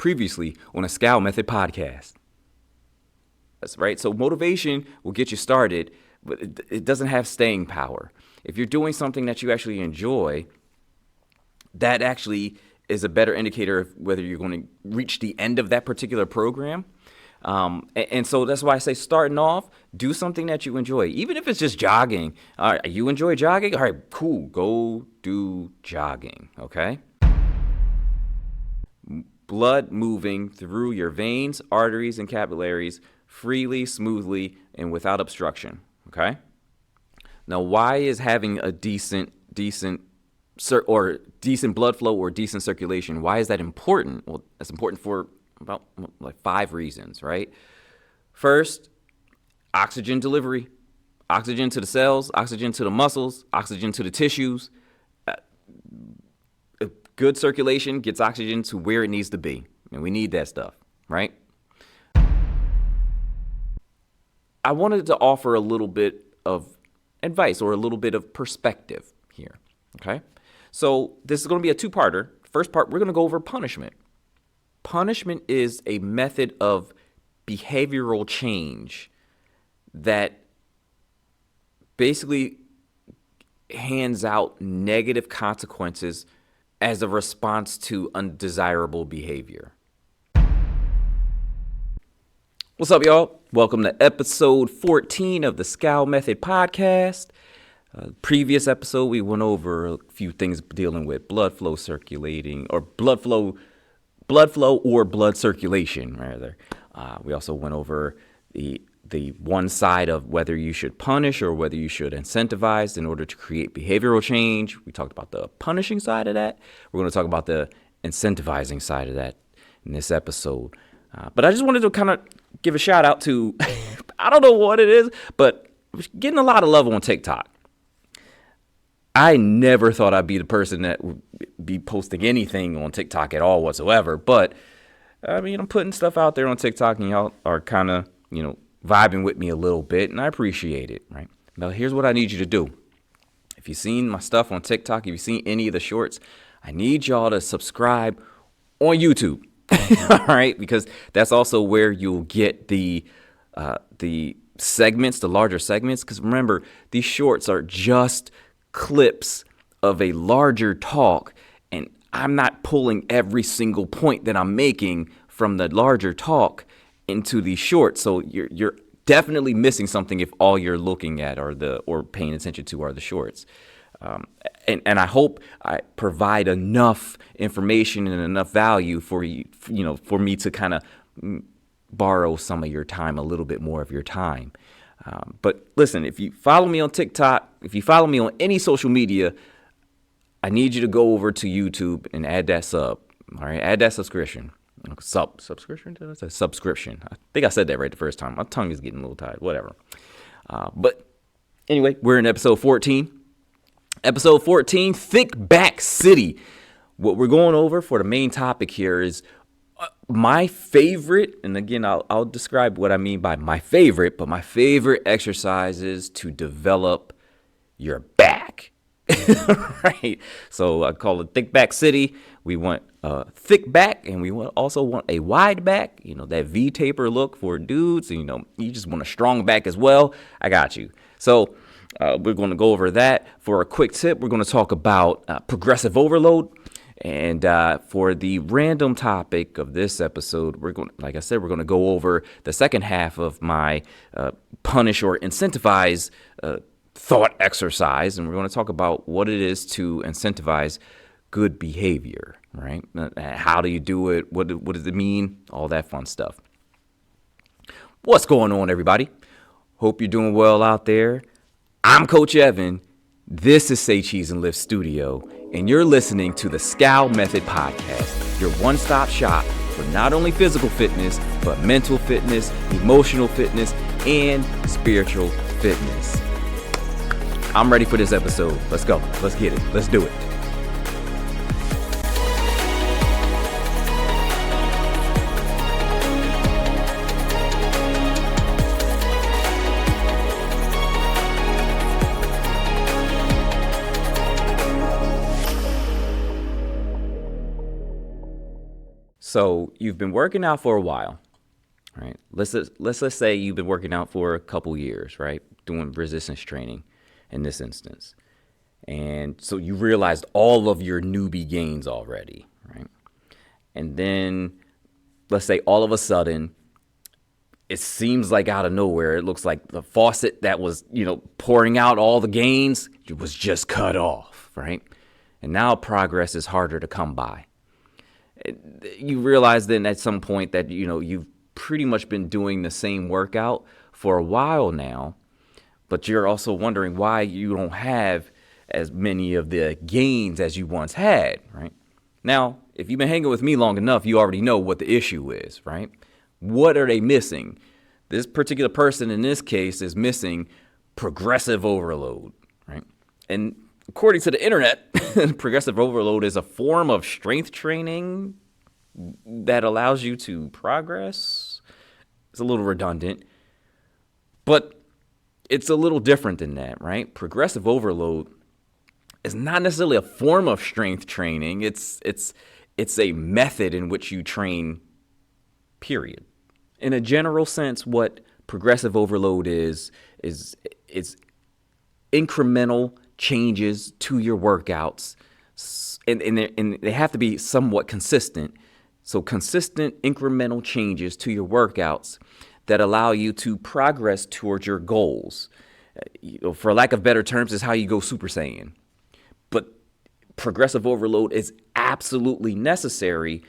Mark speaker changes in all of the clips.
Speaker 1: previously on a Scout Method podcast. That's right. So motivation will get you started, but it doesn't have staying power. If you're doing something that you actually enjoy, that actually is a better indicator of whether you're going to reach the end of that particular program. And so that's why I say starting off, do something that you enjoy, even if it's just jogging. All right, you enjoy jogging? All right, cool. Go do jogging, okay? Blood moving through your veins, arteries, and capillaries freely, smoothly, and without obstruction, okay? Now, why is having a decent blood flow or decent circulation, why is that important? Well, that's important for about like 5 reasons, right? First, oxygen delivery, oxygen to the cells, oxygen to the muscles, oxygen to the tissues. Good circulation gets oxygen to where it needs to be, and we need that stuff, right? I wanted to offer a little bit of advice or a little bit of perspective here, okay? So this is going to be a 2-parter. First part, we're going to go over punishment. Punishment is a method of behavioral change that basically hands out negative consequences as a response to undesirable behavior. What's up, y'all? Welcome to episode 14 of the Scout Method podcast. Previous episode, we went over a few things dealing with blood flow circulating, or blood flow or blood circulation, rather. We also went over the one side of whether you should punish or whether you should incentivize in order to create behavioral change. We talked about the punishing side of that. We're going to talk about the incentivizing side of that in this episode. But I just wanted to kind of give a shout out to, I don't know what it is, but getting a lot of love on TikTok. I never thought I'd be the person that would be posting anything on TikTok at all whatsoever. But, I mean, I'm putting stuff out there on TikTok, and y'all are kind of, vibing with me a little bit, and I appreciate it, right? Now, here's what I need you to do. If you've seen my stuff on TikTok, if you've seen any of the shorts, I need y'all to subscribe on YouTube, all right? Because that's also where you'll get the segments, the larger segments. Because remember, these shorts are just clips of a larger talk, and I'm not pulling every single point that I'm making from the larger talk into these shorts. So you're definitely missing something if all you're looking at or paying attention to are the shorts. And I hope I provide enough information and enough value for you, for me to kind of borrow some of your time, a little bit more of your time. But listen, if you follow me on TikTok, if you follow me on any social media, I need you to go over to YouTube and add that sub. All right, add that subscription. Subscription? Did I say subscription? I think I said that right the first time. My tongue is getting a little tired. Whatever. But anyway, we're in episode 14. Episode 14, Thick Back City. What we're going over for the main topic here is my favorite, and again, I'll describe what I mean by my favorite, but my favorite exercises to develop your back. Right? So I call it Thick Back City. We want a thick back, and we also want a wide back, that V-taper look for dudes. You just want a strong back as well. I got you. So we're going to go over that. For a quick tip, we're going to talk about progressive overload. And for the random topic of this episode, we're going to go over the second half of my punish or incentivize thought exercise. And we're going to talk about what it is to incentivize good behavior, right? How do you do it? What does it mean? All that fun stuff. What's going on, everybody? Hope you're doing well out there. I'm Coach Evan. This is Say Cheese and Lift Studio, and you're listening to the Scout Method Podcast, your one-stop shop for not only physical fitness, but mental fitness, emotional fitness, and spiritual fitness. I'm ready for this episode. Let's go. Let's get it. Let's do it. So you've been working out for a while, right? Let's say you've been working out for a couple years, right? Doing resistance training in this instance. And so you realized all of your newbie gains already, right? And then let's say all of a sudden it seems like out of nowhere, it looks like the faucet that was, pouring out all the gains, it was just cut off, right? And now progress is harder to come by. You realize then at some point that, you've pretty much been doing the same workout for a while now, but you're also wondering why you don't have as many of the gains as you once had, right? Now, if you've been hanging with me long enough, you already know what the issue is, right? What are they missing? This particular person in this case is missing progressive overload, right? And according to the internet, progressive overload is a form of strength training that allows you to progress. It's a little redundant, but it's a little different than that, right? Progressive overload is not necessarily a form of strength training. It's a method in which you train, period. In a general sense, what progressive overload is incremental changes to your workouts, and they have to be somewhat consistent. So consistent incremental changes to your workouts that allow you to progress towards your goals. For lack of better terms, is how you go Super Saiyan. But progressive overload is absolutely necessary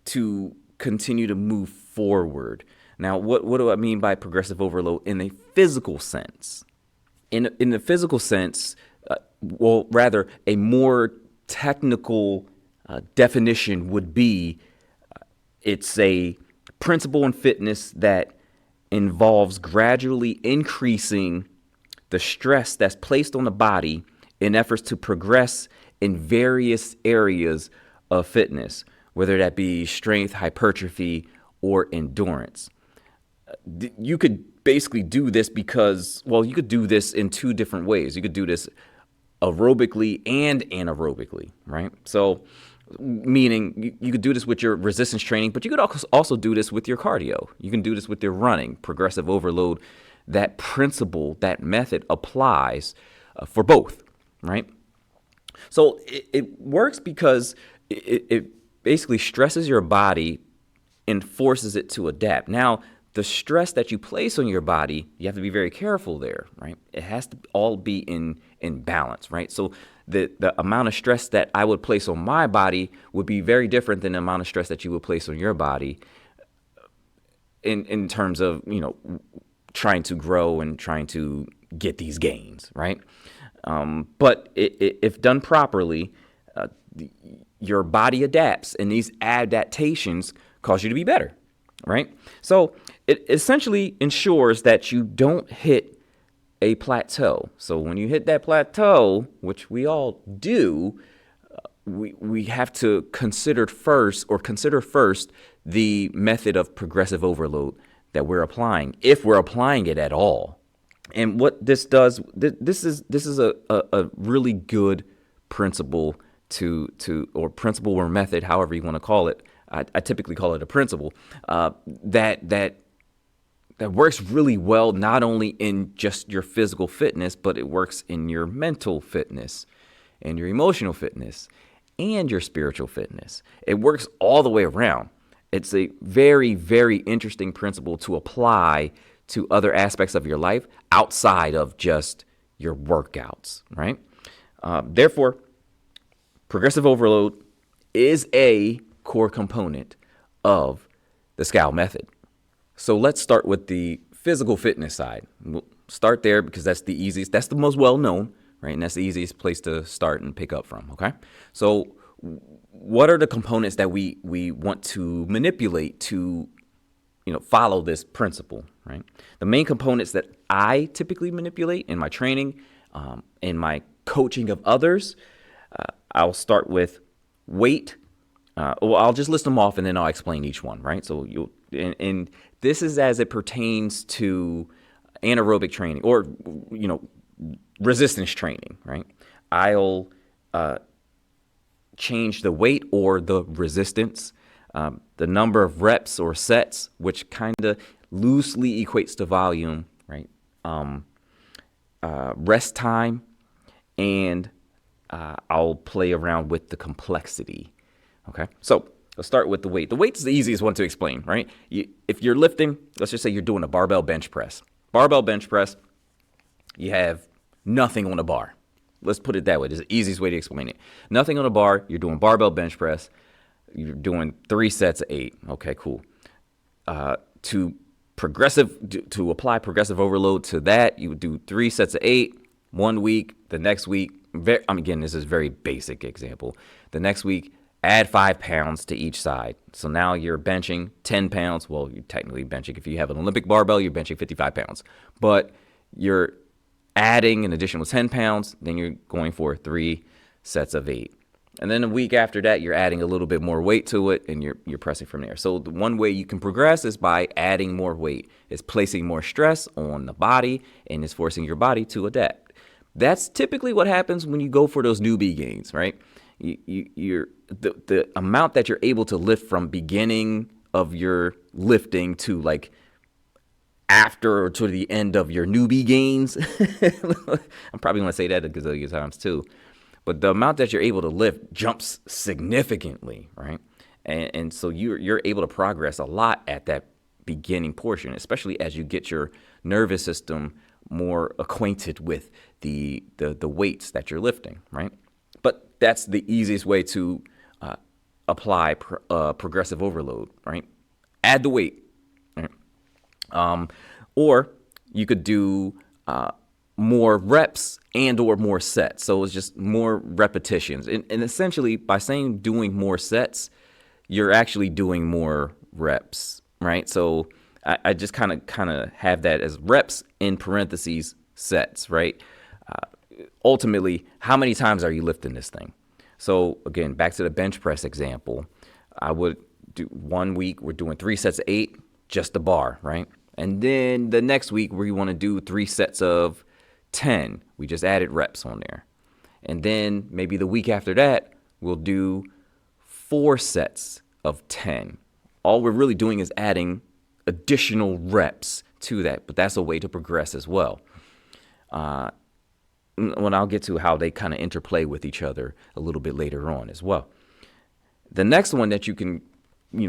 Speaker 1: to continue to move forward. Now, what do I mean by progressive overload in a physical sense? In the physical sense, a more technical definition would be it's a principle in fitness that involves gradually increasing the stress that's placed on the body in efforts to progress in various areas of fitness, whether that be strength, hypertrophy, or endurance. You could basically do this you could do this in two different ways. You could do this aerobically and anaerobically, right? So, meaning you could do this with your resistance training, but you could also do this with your cardio. You can do this with your running, progressive overload. That principle, that method applies for both, right? So it works because it basically stresses your body and forces it to adapt. Now, the stress that you place on your body, you have to be very careful there, right? It has to all be in balance, right? So the amount of stress that I would place on my body would be very different than the amount of stress that you would place on your body in terms of, trying to grow and trying to get these gains, right? But if done properly, your body adapts, and these adaptations cause you to be better, right? So it essentially ensures that you don't hit a plateau. So when you hit that plateau, which we all do, we have to consider first the method of progressive overload that we're applying, if we're applying it at all. And what this does, this is a really good principle or principle or method, however you want to call it. I typically call it a principle that works really well, not only in just your physical fitness, but it works in your mental fitness and your emotional fitness and your spiritual fitness. It works all the way around. It's a very, very interesting principle to apply to other aspects of your life outside of just your workouts, right? Therefore, progressive overload is a core component of the SCAL method. So let's start with the physical fitness side. We'll start there because that's the easiest, that's the most well-known, right? And that's the easiest place to start and pick up from, okay? So what are the components that we want to manipulate to, follow this principle, right? The main components that I typically manipulate in my training, in my coaching of others, I'll start with weight. I'll just list them off and then I'll explain each one, right? So and this is as it pertains to anaerobic training or, resistance training, right? I'll change the weight or the resistance the number of reps or sets, which kind of loosely equates to volume, right? Rest time, and I'll play around with the complexity. Okay, so let's start with the weight. The weight's the easiest one to explain, right? If you're lifting, let's just say you're doing a barbell bench press. Barbell bench press, you have nothing on the bar. Let's put it that way. It's the easiest way to explain it. Nothing on the bar. You're doing barbell bench press. You're doing 3 sets of 8. Okay, cool. To apply progressive overload to that, you would do 3 sets of 8, 1 week. The next week, again, this is a very basic example. The next week, add 5 pounds to each side. So now you're benching 10 pounds. Well, you're technically benching. If you have an Olympic barbell, you're benching 55 pounds. But you're adding an additional 10 pounds. Then you're going for 3 sets of 8. And then a week after that, you're adding a little bit more weight to it, and you're pressing from there. So the one way you can progress is by adding more weight. It's placing more stress on the body, and it's forcing your body to adapt. That's typically what happens when you go for those newbie gains, right? The amount that you're able to lift from beginning of your lifting to like after or to the end of your newbie gains. I'm probably going to say that a gazillion times too. But the amount that you're able to lift jumps significantly, right? And so you're able to progress a lot at that beginning portion, especially as you get your nervous system more acquainted with the weights that you're lifting, right? But that's the easiest way to apply progressive overload, right? Add the weight, right? Or you could do more reps and or more sets. So it's just more repetitions. And essentially, by saying doing more sets, you're actually doing more reps, right? So I just kind of have that as reps in parentheses sets, right? Ultimately, how many times are you lifting this thing? So again, back to the bench press example, I would do 1 week, we're doing 3 sets of 8, just the bar, right? And then the next week we want to do 3 sets of 10. We just added reps on there. And then maybe the week after that, we'll do 4 sets of 10. All we're really doing is adding additional reps to that, but that's a way to progress as well. When I'll get to how they kind of interplay with each other a little bit later on as well. The next one that you can,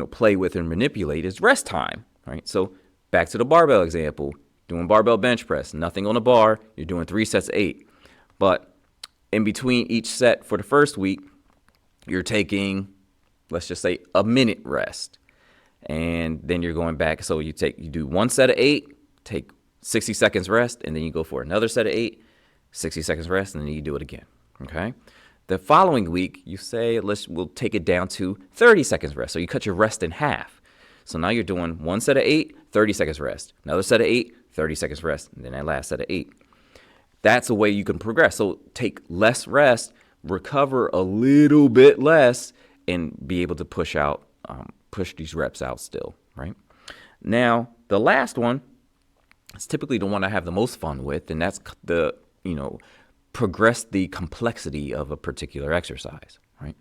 Speaker 1: play with and manipulate is rest time, right? So back to the barbell example, doing barbell bench press, nothing on the bar, you're doing 3 sets of 8. But in between each set for the first week, you're taking, let's just say, a minute rest. And then you're going back. So you do 1 set of 8, take 60 seconds rest, and then you go for another set of 8, 60 seconds rest, and then you do it again. Okay. The following week, you say, we'll take it down to 30 seconds rest. So you cut your rest in half. So now you're doing 1 set of 8, 30 seconds rest. Another set of 8, 30 seconds rest. And then that last set of 8. That's a way you can progress. So take less rest, recover a little bit less, and be able to push these reps out still, right? Now, the last one is typically the one I have the most fun with, and that's progress the complexity of a particular exercise, right?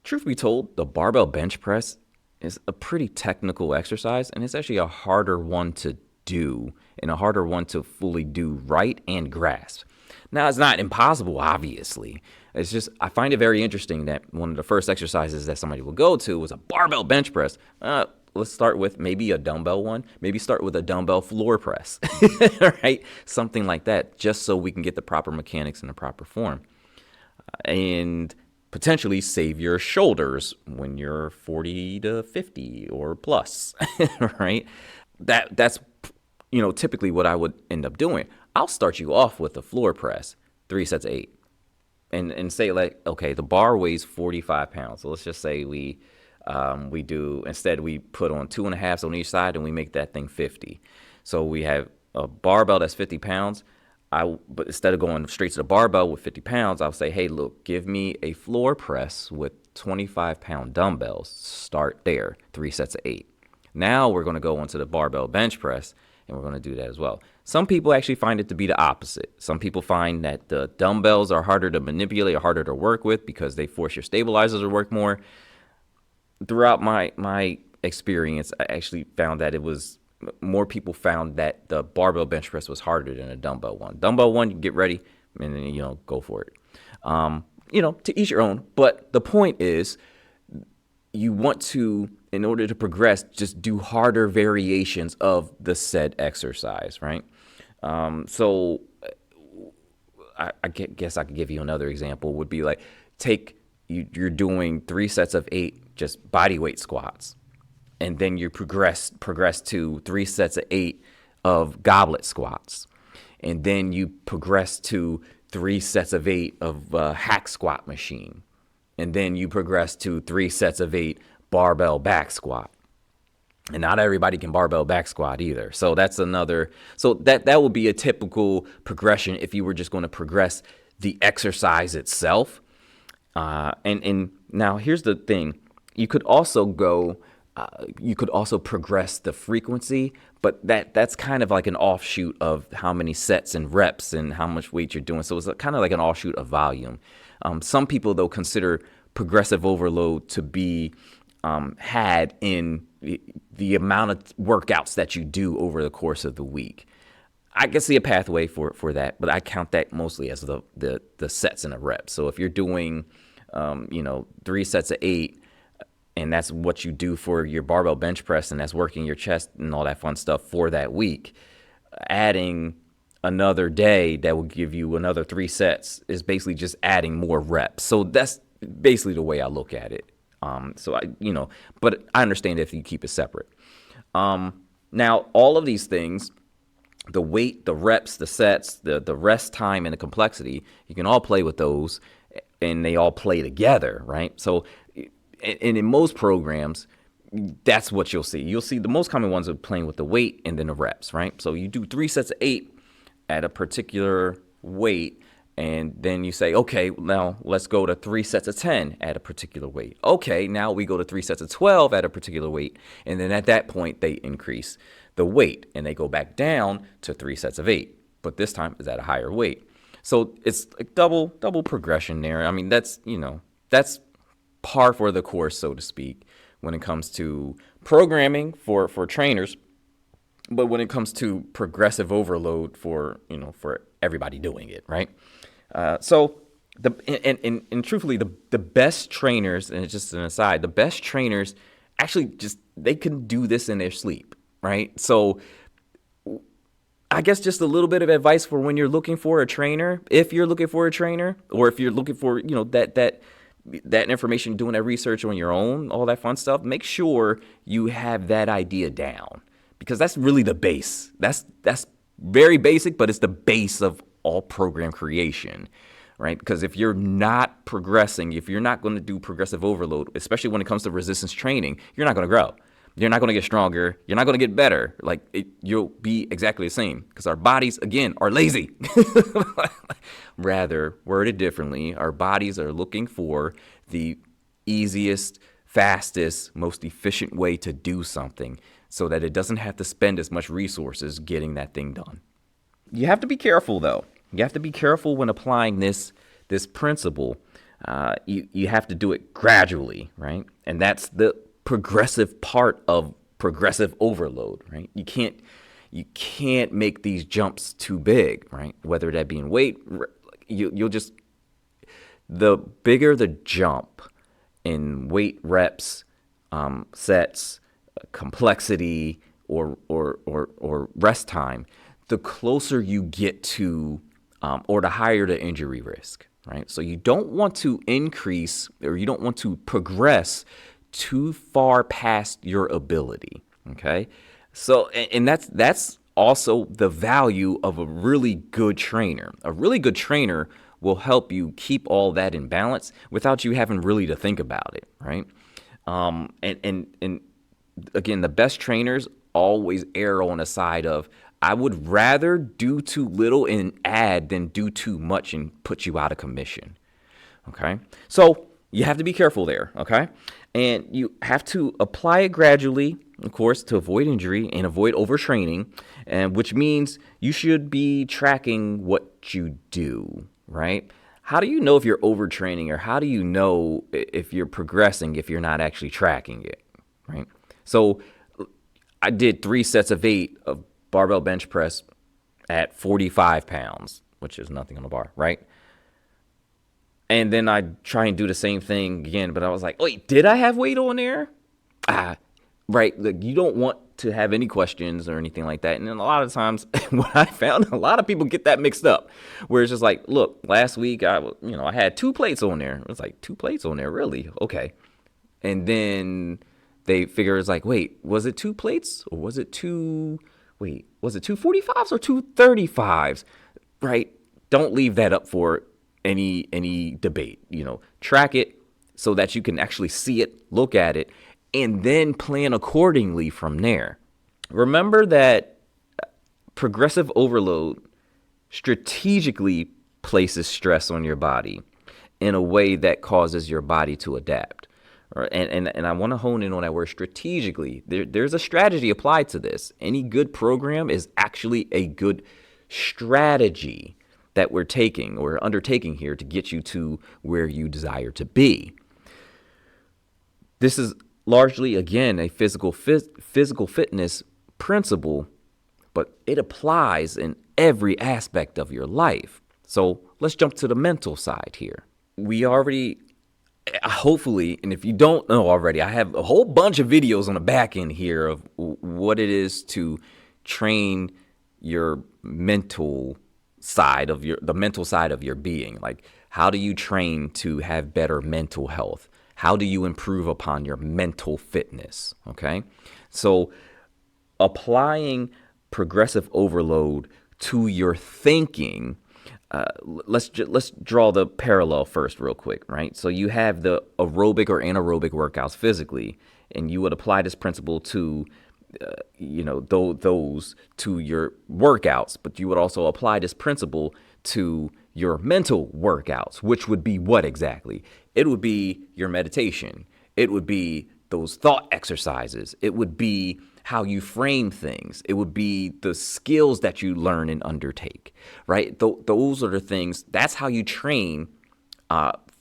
Speaker 1: Truth be told, the barbell bench press is a pretty technical exercise, and it's actually a harder one to do and a harder one to fully do right and grasp. Now, it's not impossible, obviously. It's just, I find it very interesting that one of the first exercises that somebody will go to was a barbell bench press. Let's start with maybe a dumbbell one. Maybe start with a dumbbell floor press, right? Something like that, just so we can get the proper mechanics in the proper form. And potentially save your shoulders when you're 40 to 50 or plus, right? That's typically what I would end up doing. I'll start you off with a floor press, 3 sets of 8, and say like, okay, the bar weighs 45 pounds. So let's just say we put on 2.5s on each side and we make that thing 50. So we have a barbell that's 50 pounds. But instead of going straight to the barbell with 50 pounds, I'll say, hey, look, give me a floor press with 25-pound dumbbells. Start there, 3 sets of 8. Now we're going to go onto the barbell bench press, and we're going to do that as well. Some people actually find it to be the opposite. Some people find that the dumbbells are harder to manipulate or harder to work with because they force your stabilizers to work more. throughout my experience, I actually found that it was more people found that the barbell bench press was harder than a dumbbell one. Dumbbell one, you get ready and then go for it. To each your own. But the point is, you want to, in order to progress, just do harder variations of the said exercise, right? So I guess I could give you another example. Would be like, you're doing 3 sets of 8 just body weight squats, and then you progress to 3 sets of 8 of goblet squats, and then you progress to 3 sets of 8 of hack squat machine, and then you progress to 3 sets of 8 barbell back squat. And not everybody can barbell back squat either. So that's another. So that would be a typical progression if you were just going to progress the exercise itself. And now here's the thing: you could also progress the frequency, but that's kind of like an offshoot of how many sets and reps and how much weight you're doing. So it's kind of like an offshoot of volume. Some people, though, consider progressive overload to be had in the amount of workouts that you do over the course of the week. I can see a pathway for that, but I count that mostly as the sets and the reps. So if you're doing 3 sets of 8, and that's what you do for your barbell bench press, and that's working your chest and all that fun stuff for that week, adding another day that will give you another 3 sets is basically just adding more reps. So that's basically the way I look at it. But I understand if you keep it separate. Now, all of these things, the weight, the reps, the sets, the rest time, and the complexity, you can all play with those, and they all play together, right? So, and in most programs, that's what you'll see. You'll see the most common ones are playing with the weight and then the reps, right? So you do 3 sets of 8 at a particular weight, and then you say, okay, now let's go to 3 sets of 10 at a particular weight. Okay, now we go to 3 sets of 12 at a particular weight. And then at that point, they increase the weight and they go back down to 3 sets of 8. But this time is at a higher weight. So it's like double progression there. I mean, that's par for the course, so to speak, when it comes to programming for trainers. But when it comes to progressive overload for everybody doing it, right? Truthfully, the best trainers, and it's just an aside, the best trainers actually they can do this in their sleep, right? So I guess just a little bit of advice for when you're looking for a trainer, if you're looking for a trainer, or if you're looking for, that information, doing that research on your own, all that fun stuff, make sure you have that idea down, because that's really the base. That's very basic, but it's the base of all program creation, right? Because if you're not progressing, if you're not going to do progressive overload, especially when it comes to resistance training, you're not going to grow. You're not going to get stronger. You're not going to get better. You'll be exactly the same, because our bodies, again, are lazy. Rather, worded differently, our bodies are looking for the easiest, fastest, most efficient way to do something so that it doesn't have to spend as much resources getting that thing done. You have to be careful, though. You have to be careful when applying this principle. You have to do it gradually, right? And that's the progressive part of progressive overload, right? You can't make these jumps too big, right? Whether that be in weight, you'll just, the bigger the jump in weight reps, sets, complexity, or rest time, the closer you get to, or the higher the injury risk, right? So you don't want to increase, or you don't want to progress too far past your ability, okay? So, and that's also the value of a really good trainer. A really good trainer will help you keep all that in balance without you having really to think about it, right? And again, the best trainers always err on the side of, I would rather do too little and add than do too much and put you out of commission, okay? So you have to be careful there, okay? And you have to apply it gradually, of course, to avoid injury and avoid overtraining, and which means you should be tracking what you do, right? how do you know if you're overtraining, or how do you know if you're progressing if you're not actually tracking it, right? So I did 3 sets of 8 of barbell bench press at 45 pounds, which is nothing on the bar, right? And then I try and do the same thing again, but I was like, wait, did I have weight on there? Right. Like, you don't want to have any questions or anything like that. And then a lot of times what I found, a lot of people get that mixed up, where it's just like, look, last week I had 2 plates on there. It's like, 2 plates on there, really? Okay. And then they figure it's like, wait, was it 2 plates, or was it 2 45s or 2 35s? Right? Don't leave that up for any debate. Track it so that you can actually see it, look at it, and then plan accordingly from there. Remember that progressive overload strategically places stress on your body in a way that causes your body to adapt. And I want to hone in on that word strategically. There's a strategy applied to this. Any good program is actually a good strategy that we're undertaking here to get you to where you desire to be. This is largely, again, a physical fitness principle, but it applies in every aspect of your life. So let's jump to the mental side here. We already, hopefully, and if you don't know already, I have a whole bunch of videos on the back end here of what it is to train your mental side of the mental side of your being. Like, how do you train to have better mental health? How do you improve upon your mental fitness? Okay. So applying progressive overload to your thinking, let's draw the parallel first real quick, right? So you have the aerobic or anaerobic workouts physically, and you would apply this principle to those to your workouts, but you would also apply this principle to your mental workouts, which would be what exactly? It would be your meditation. It would be those thought exercises. It would be how you frame things. It would be the skills that you learn and undertake, right? Those are the things. That's how you train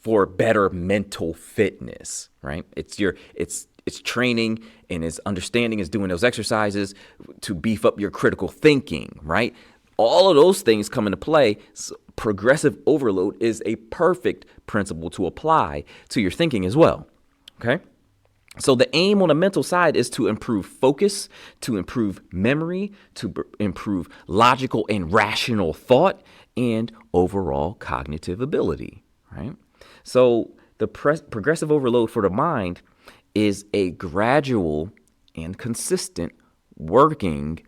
Speaker 1: for better mental fitness, right? It's training, and it's understanding, is doing those exercises to beef up your critical thinking, right? All of those things come into play. So progressive overload is a perfect principle to apply to your thinking as well, okay? So the aim on the mental side is to improve focus, to improve memory, to improve logical and rational thought, and overall cognitive ability, right? So the progressive overload for the mind is a gradual and consistent working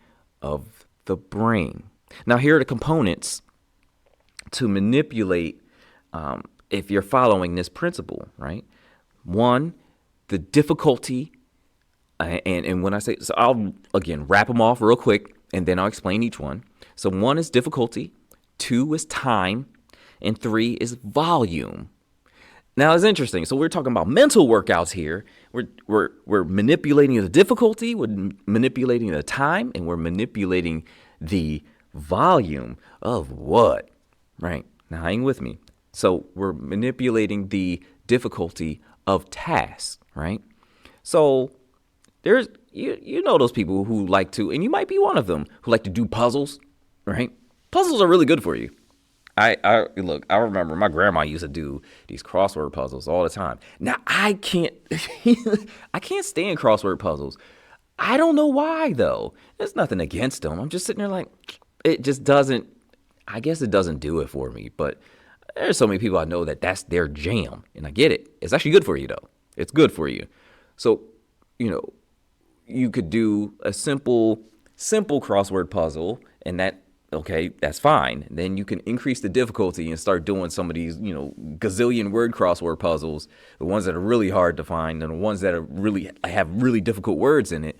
Speaker 1: of the brain. Now, here are the components to manipulate if you're following this principle, right? 1, the difficulty, and when I say, so I'll, again, wrap them off real quick, and then I'll explain each one. So 1 is difficulty, 2 is time, and 3 is volume. Now, it's interesting. So we're talking about mental workouts here. We're manipulating the difficulty, we're manipulating the time, and we're manipulating the volume of what, right? Now, hang with me. So we're manipulating the difficulty of tasks, right? So there's, those people who like to, and you might be one of them, who like to do puzzles, right? Puzzles are really good for you. I remember my grandma used to do these crossword puzzles all the time. Now, I can't stand crossword puzzles. I don't know why, though. There's nothing against them. I'm just sitting there like, it just doesn't, I guess it doesn't do it for me. But there's so many people I know that's their jam, and I get it. It's actually good for you, though. It's good for you. So, you could do a simple crossword puzzle, and that's fine. Then you can increase the difficulty and start doing some of these, gazillion word crossword puzzles, the ones that are really hard to find and the ones that have really difficult words in it.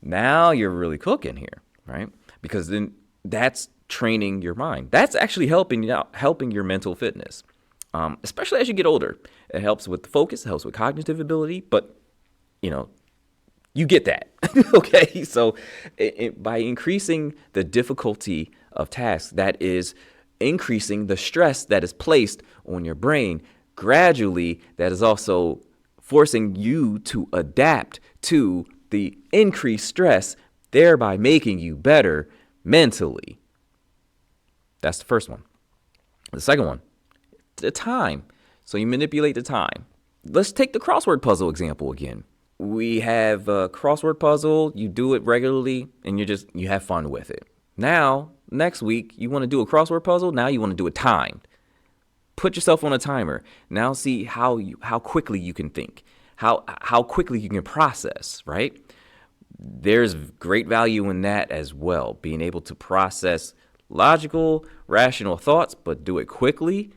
Speaker 1: Now you're really cooking here, right? Because then that's training your mind. That's actually helping your mental fitness, especially as you get older. It helps with the focus, it helps with cognitive ability, but, you get that, okay? So by increasing the difficulty of tasks, that is increasing the stress that is placed on your brain. Gradually, that is also forcing you to adapt to the increased stress, thereby making you better mentally. That's the first one. The second one, the time. So you manipulate the time. Let's take the crossword puzzle example again. We have a crossword puzzle, you do it regularly, and you have fun with it. Now, next week, you want to do a crossword puzzle, now you want to do it timed. Put yourself on a timer. Now see how quickly you can think, how quickly you can process, right? There's great value in that as well, being able to process logical, rational thoughts, but do it quickly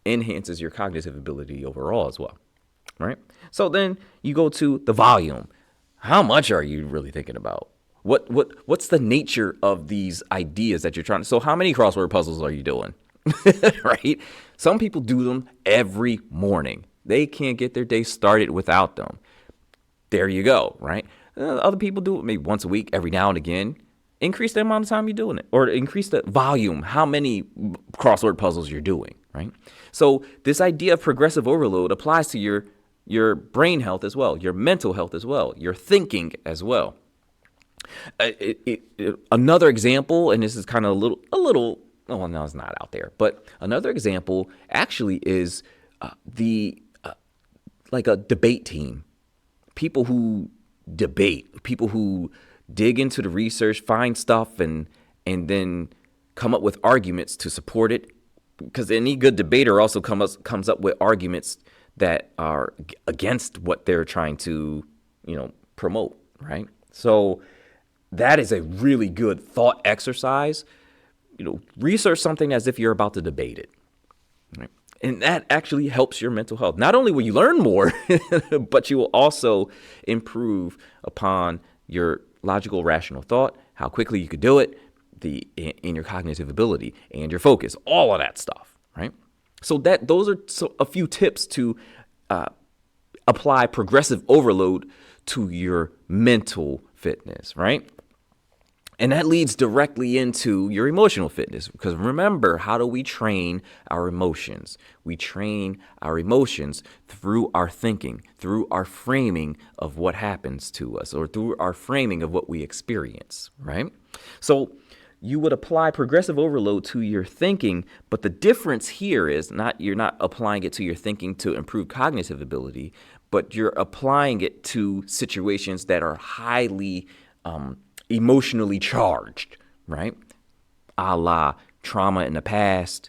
Speaker 1: enhances your cognitive ability overall as well, right? So then you go to the volume. How much are you really thinking about? What's the nature of these ideas that you're trying to? So how many crossword puzzles are you doing? Right? Some people do them every morning. They can't get their day started without them. There you go, right? Other people do it maybe once a week, every now and again. Increase the amount of time you're doing it, or increase the volume, how many crossword puzzles you're doing, right? So this idea of progressive overload applies to your brain health as well, your mental health as well, your thinking as well. Another example, and this is kind of a little, oh no, it's not out there, but another example actually is like a debate team. People who debate, people who dig into the research, find stuff, and then come up with arguments to support it. Because any good debater also comes up with arguments that are against what they're trying to, promote, right? So that is a really good thought exercise. Research something as if you're about to debate it, right? And that actually helps your mental health. Not only will you learn more, but you will also improve upon your logical, rational thought, how quickly you could do it, in your cognitive ability and your focus, all of that stuff, right? So those are a few tips to apply progressive overload to your mental fitness, right? And that leads directly into your emotional fitness, because remember, how do we train our emotions? We train our emotions through our thinking, through our framing of what happens to us, or through our framing of what we experience, right? So you would apply progressive overload to your thinking, but the difference here is you're not applying it to your thinking to improve cognitive ability, but you're applying it to situations that are highly emotionally charged, right? A la trauma in the past,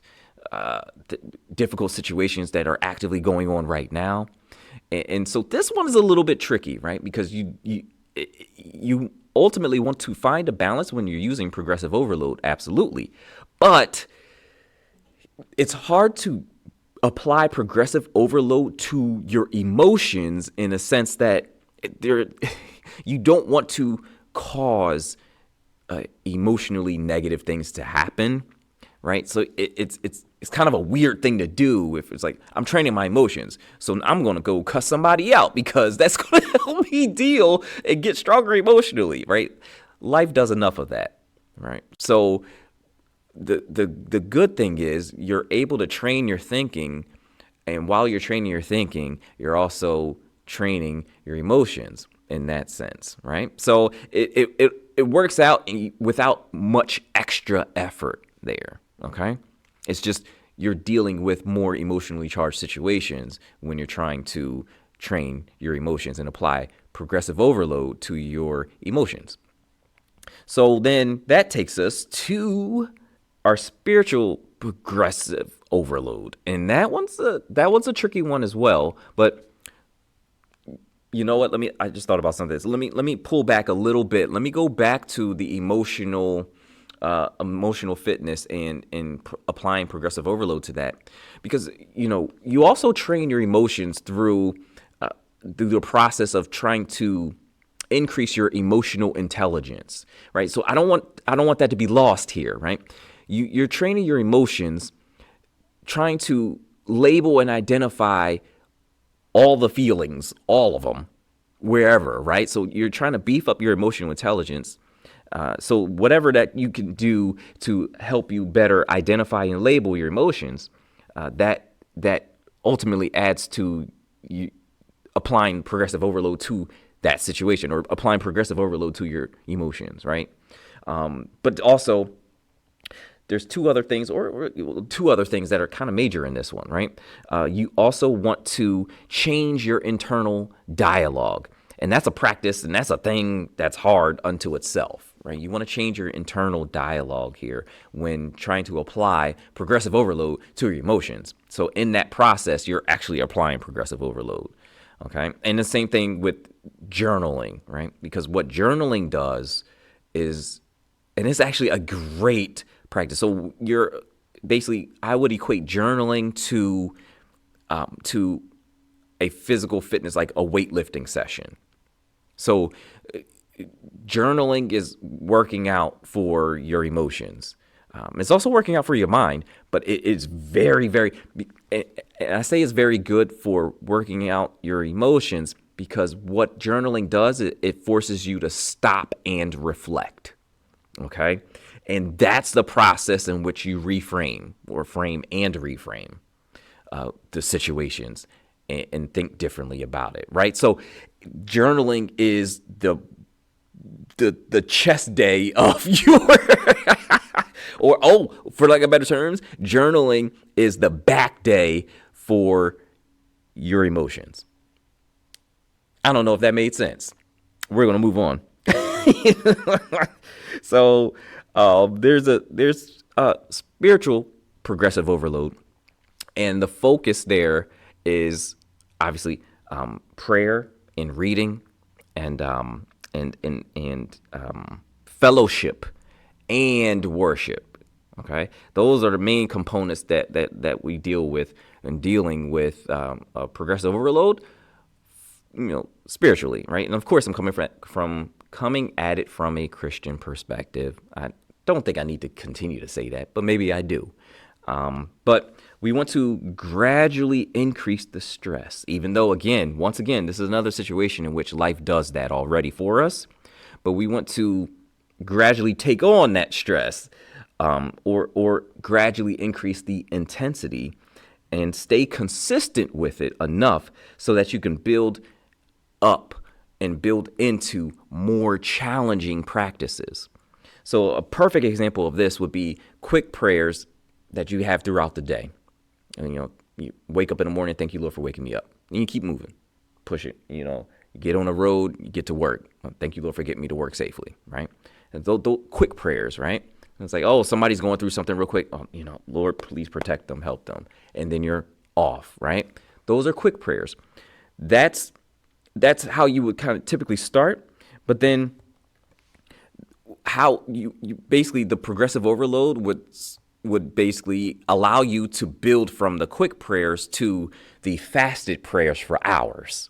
Speaker 1: difficult situations that are actively going on right now. And so this one is a little bit tricky, right? Because you ultimately want to find a balance when you're using progressive overload, absolutely. But it's hard to apply progressive overload to your emotions in a sense that you don't want to cause emotionally negative things to happen, right? So it's kind of a weird thing to do if it's like, I'm training my emotions, so I'm going to go cuss somebody out because that's going to help me deal and get stronger emotionally, right? Life does enough of that, right? So the good thing is you're able to train your thinking, and while you're training your thinking, you're also training your emotions in that sense, right? So it works out without much extra effort there, okay? It's just you're dealing with more emotionally charged situations when you're trying to train your emotions and apply progressive overload to your emotions. So then that takes us to our spiritual progressive overload. And that one's a tricky one as well, but you know what? I just thought about something. So let me pull back a little bit. Let me go back to the emotional fitness and applying progressive overload to that, because you also train your emotions through the process of trying to increase your emotional intelligence, right? So I don't want that to be lost here, right? You're training your emotions, trying to label and identify all the feelings, all of them, wherever, right? So you're trying to beef up your emotional intelligence So whatever that you can do to help you better identify and label your emotions, that ultimately adds to you applying progressive overload to that situation, or applying progressive overload to your emotions, right? But also, there's two other things, or two other things that are kind of major in this one, right? You also want to change your internal dialogue. And that's a practice, and that's a thing that's hard unto itself, right? You want to change your internal dialogue here when trying to apply progressive overload to your emotions. So in that process, you're actually applying progressive overload, okay? And the same thing with journaling, right? Because what journaling does is, and it's actually a great practice. So you're basically, I would equate journaling to a physical fitness, like a weightlifting session. So journaling is working out for your emotions. It's also working out for your mind, but it's very, very, and I say it's very good for working out your emotions because what journaling does, it forces you to stop and reflect. Okay. And that's the process in which you reframe or frame and reframe the situations and think differently about it, right? So journaling is the chest day of your or for lack of better terms, journaling is the back day for your emotions. I don't know if that made sense. We're going to move on. So there's a spiritual progressive overload, and the focus there is obviously prayer and reading and fellowship and worship. Okay, those are the main components that we deal with in dealing with progressive overload. Spiritually, right? And of course, I'm coming at it from a Christian perspective. I don't think I need to continue to say that, but maybe I do. But we want to gradually increase the stress, even though, once again, this is another situation in which life does that already for us. But we want to gradually take on that stress, or gradually increase the intensity and stay consistent with it enough so that you can build up and build into more challenging practices. So a perfect example of this would be quick prayers that you have throughout the day. And, you wake up in the morning, thank you, Lord, for waking me up. And you keep moving, push it, you get on the road, you get to work. Thank you, Lord, for getting me to work safely, right? And those quick prayers, right? And it's like, oh, somebody's going through something real quick. Oh, Lord, please protect them, help them. And then you're off, right? Those are quick prayers. That's how you would kind of typically start. But then how you basically, the progressive overload would basically allow you to build from the quick prayers to the fasted prayers for hours,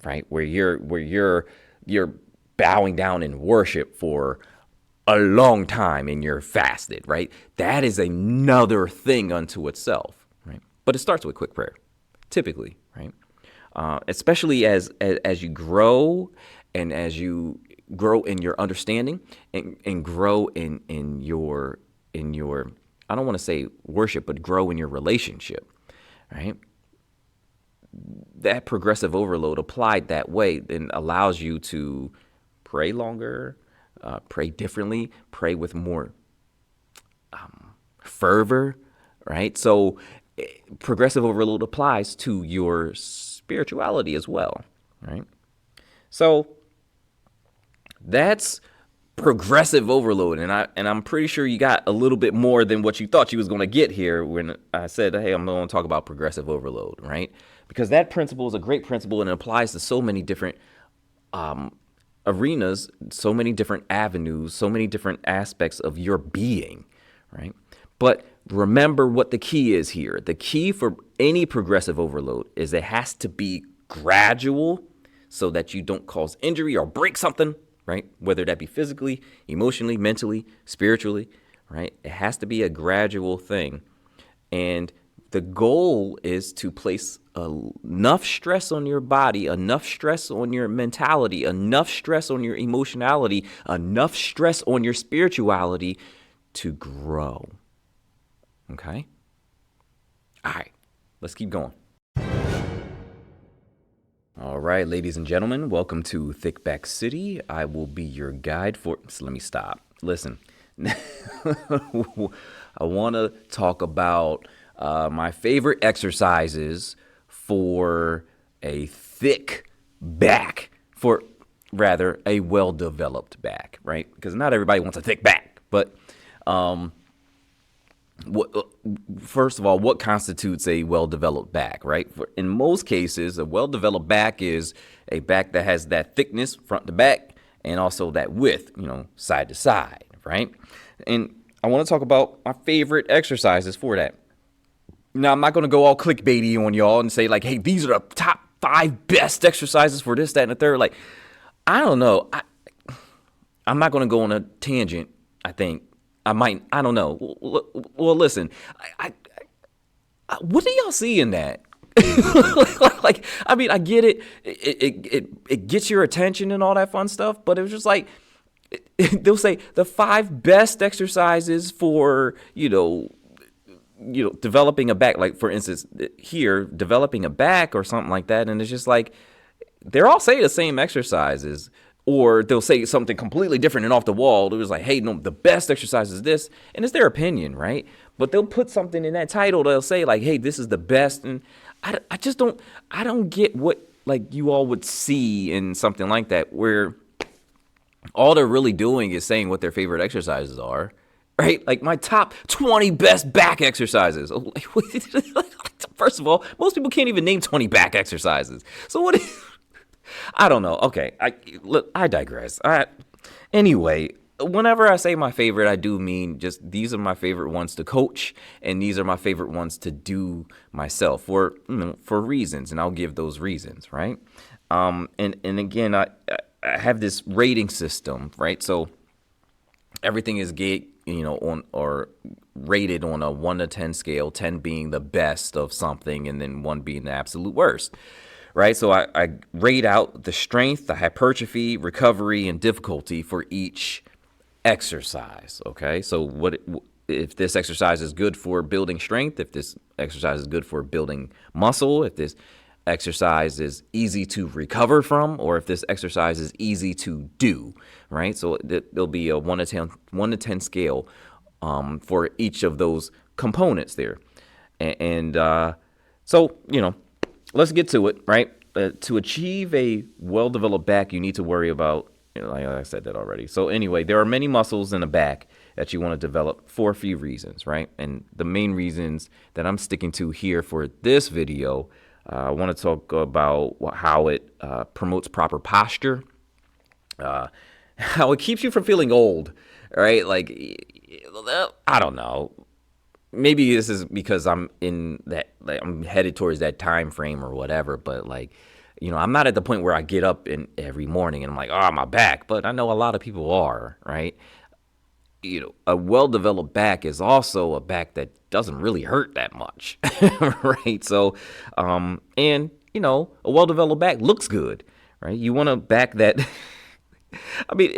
Speaker 1: right? Where you're bowing down in worship for a long time and you're fasted, right? That is another thing unto itself, right? But it starts with quick prayer, typically, right? Especially as you grow and as you grow in your understanding and grow in your I don't want to say worship, but grow in your relationship, right? That progressive overload applied that way then allows you to pray longer, pray differently, pray with more fervor, right? So progressive overload applies to your spirituality as well, right? So that's progressive overload, and I'm pretty sure you got a little bit more than what you thought you was going to get here when I said, hey, I'm going to talk about progressive overload, right? Because that principle is a great principle and it applies to so many different arenas, so many different avenues, so many different aspects of your being, right? But remember what the key is here. The key for any progressive overload is it has to be gradual so that you don't cause injury or break something, right? Whether that be physically, emotionally, mentally, spiritually, right? It has to be a gradual thing. And the goal is to place enough stress on your body, enough stress on your mentality, enough stress on your emotionality, enough stress on your spirituality to grow. Okay? All right, let's keep going. All right, ladies and gentlemen, welcome to Thickback City. I will be your guide for... So let me stop. Listen, I want to talk about my favorite exercises for a thick back, for rather a well-developed back, right? Because not everybody wants a thick back, but first of all, what constitutes a well-developed back, right? In most cases, a well-developed back is a back that has that thickness front to back and also that width, side to side, right? And I want to talk about my favorite exercises for that. Now, I'm not going to go all clickbaity on y'all and say, like, hey, these are the top 5 best exercises for this, that, and the third. Like, I don't know. I'm not going to go on a tangent, I think. I don't know. Well, listen, what do y'all see in that? I get it. It gets your attention and all that fun stuff, but it was just like, they'll say the 5 best exercises for, developing a back, like for instance here, developing a back or something like that. And it's just like, they're all saying the same exercises, or they'll say something completely different and off the wall. It was like, hey, no, the best exercise is this. And it's their opinion, right? But they'll put something in that title. They'll say like, hey, this is the best. And I don't get what like you all would see in something like that, where all they're really doing is saying what their favorite exercises are, right? Like my top 20 best back exercises. First of all, most people can't even name 20 back exercises. So what is... I don't know. Okay, I digress. Anyway, whenever I say my favorite, I do mean just these are my favorite ones to coach, and these are my favorite ones to do myself for reasons, and I'll give those reasons, right? And again, I have this rating system, right? So everything is rated on a 1 to 10 scale, 10 being the best of something, and then 1 being the absolute worst. Right, so I rate out the strength, the hypertrophy, recovery, and difficulty for each exercise. Okay, so if this exercise is good for building strength, if this exercise is good for building muscle, if this exercise is easy to recover from, or if this exercise is easy to do. Right, so there'll be a 1 to 10 scale for each of those components there, and so let's get to it, right? To achieve a well-developed back, you need to worry about, like I said that already. So anyway, there are many muscles in the back that you want to develop for a few reasons, right? And the main reasons that I'm sticking to here for this video, I want to talk about how it promotes proper posture, how it keeps you from feeling old, right? Like, I don't know. Maybe this is because I'm in that, like, I'm headed towards that time frame or whatever, but like, I'm not at the point where I get up every morning and I'm like, oh, my back, but I know a lot of people are, right? A well-developed back is also a back that doesn't really hurt that much, right? So, and a well-developed back looks good, right? You want a back that, I mean,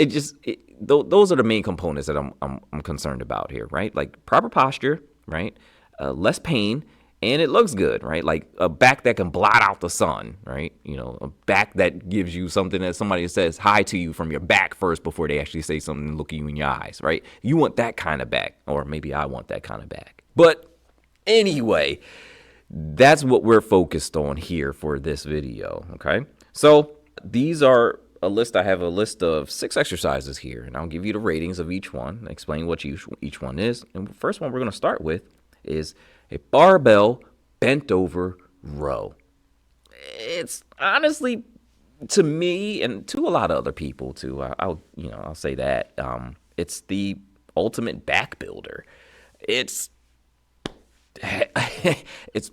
Speaker 1: those are the main components that I'm concerned about here, right? Like proper posture, right? Less pain, and it looks good, right? Like a back that can blot out the sun, right? A back that gives you something that somebody says hi to you from your back first before they actually say something and look at you in your eyes, right? You want that kind of back, or maybe I want that kind of back. But anyway, that's what we're focused on here for this video, okay? So these are I have a list of 6 exercises here, and I'll give you the ratings of each one, explain what each one is. And the first one we're going to start with is a barbell bent over row. It's honestly, to me and to a lot of other people too, I'll say that it's the ultimate back builder. It's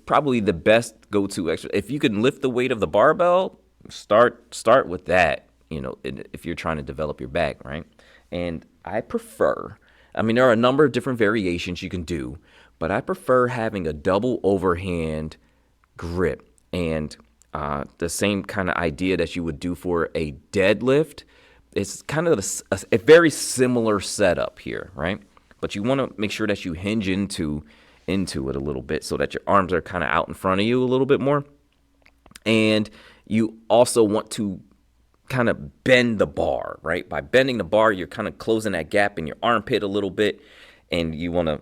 Speaker 1: probably the best go-to exercise. If you can lift the weight of the barbell, start with that. If you're trying to develop your back, right? And I prefer, there are a number of different variations you can do, but I prefer having a double overhand grip. And the same kind of idea that you would do for a deadlift, it's kind of a very similar setup here, right? But you want to make sure that you hinge into it a little bit so that your arms are kind of out in front of you a little bit more. And you also want to kind of bend the bar, right? By bending the bar, you're kind of closing that gap in your armpit a little bit. And you want to,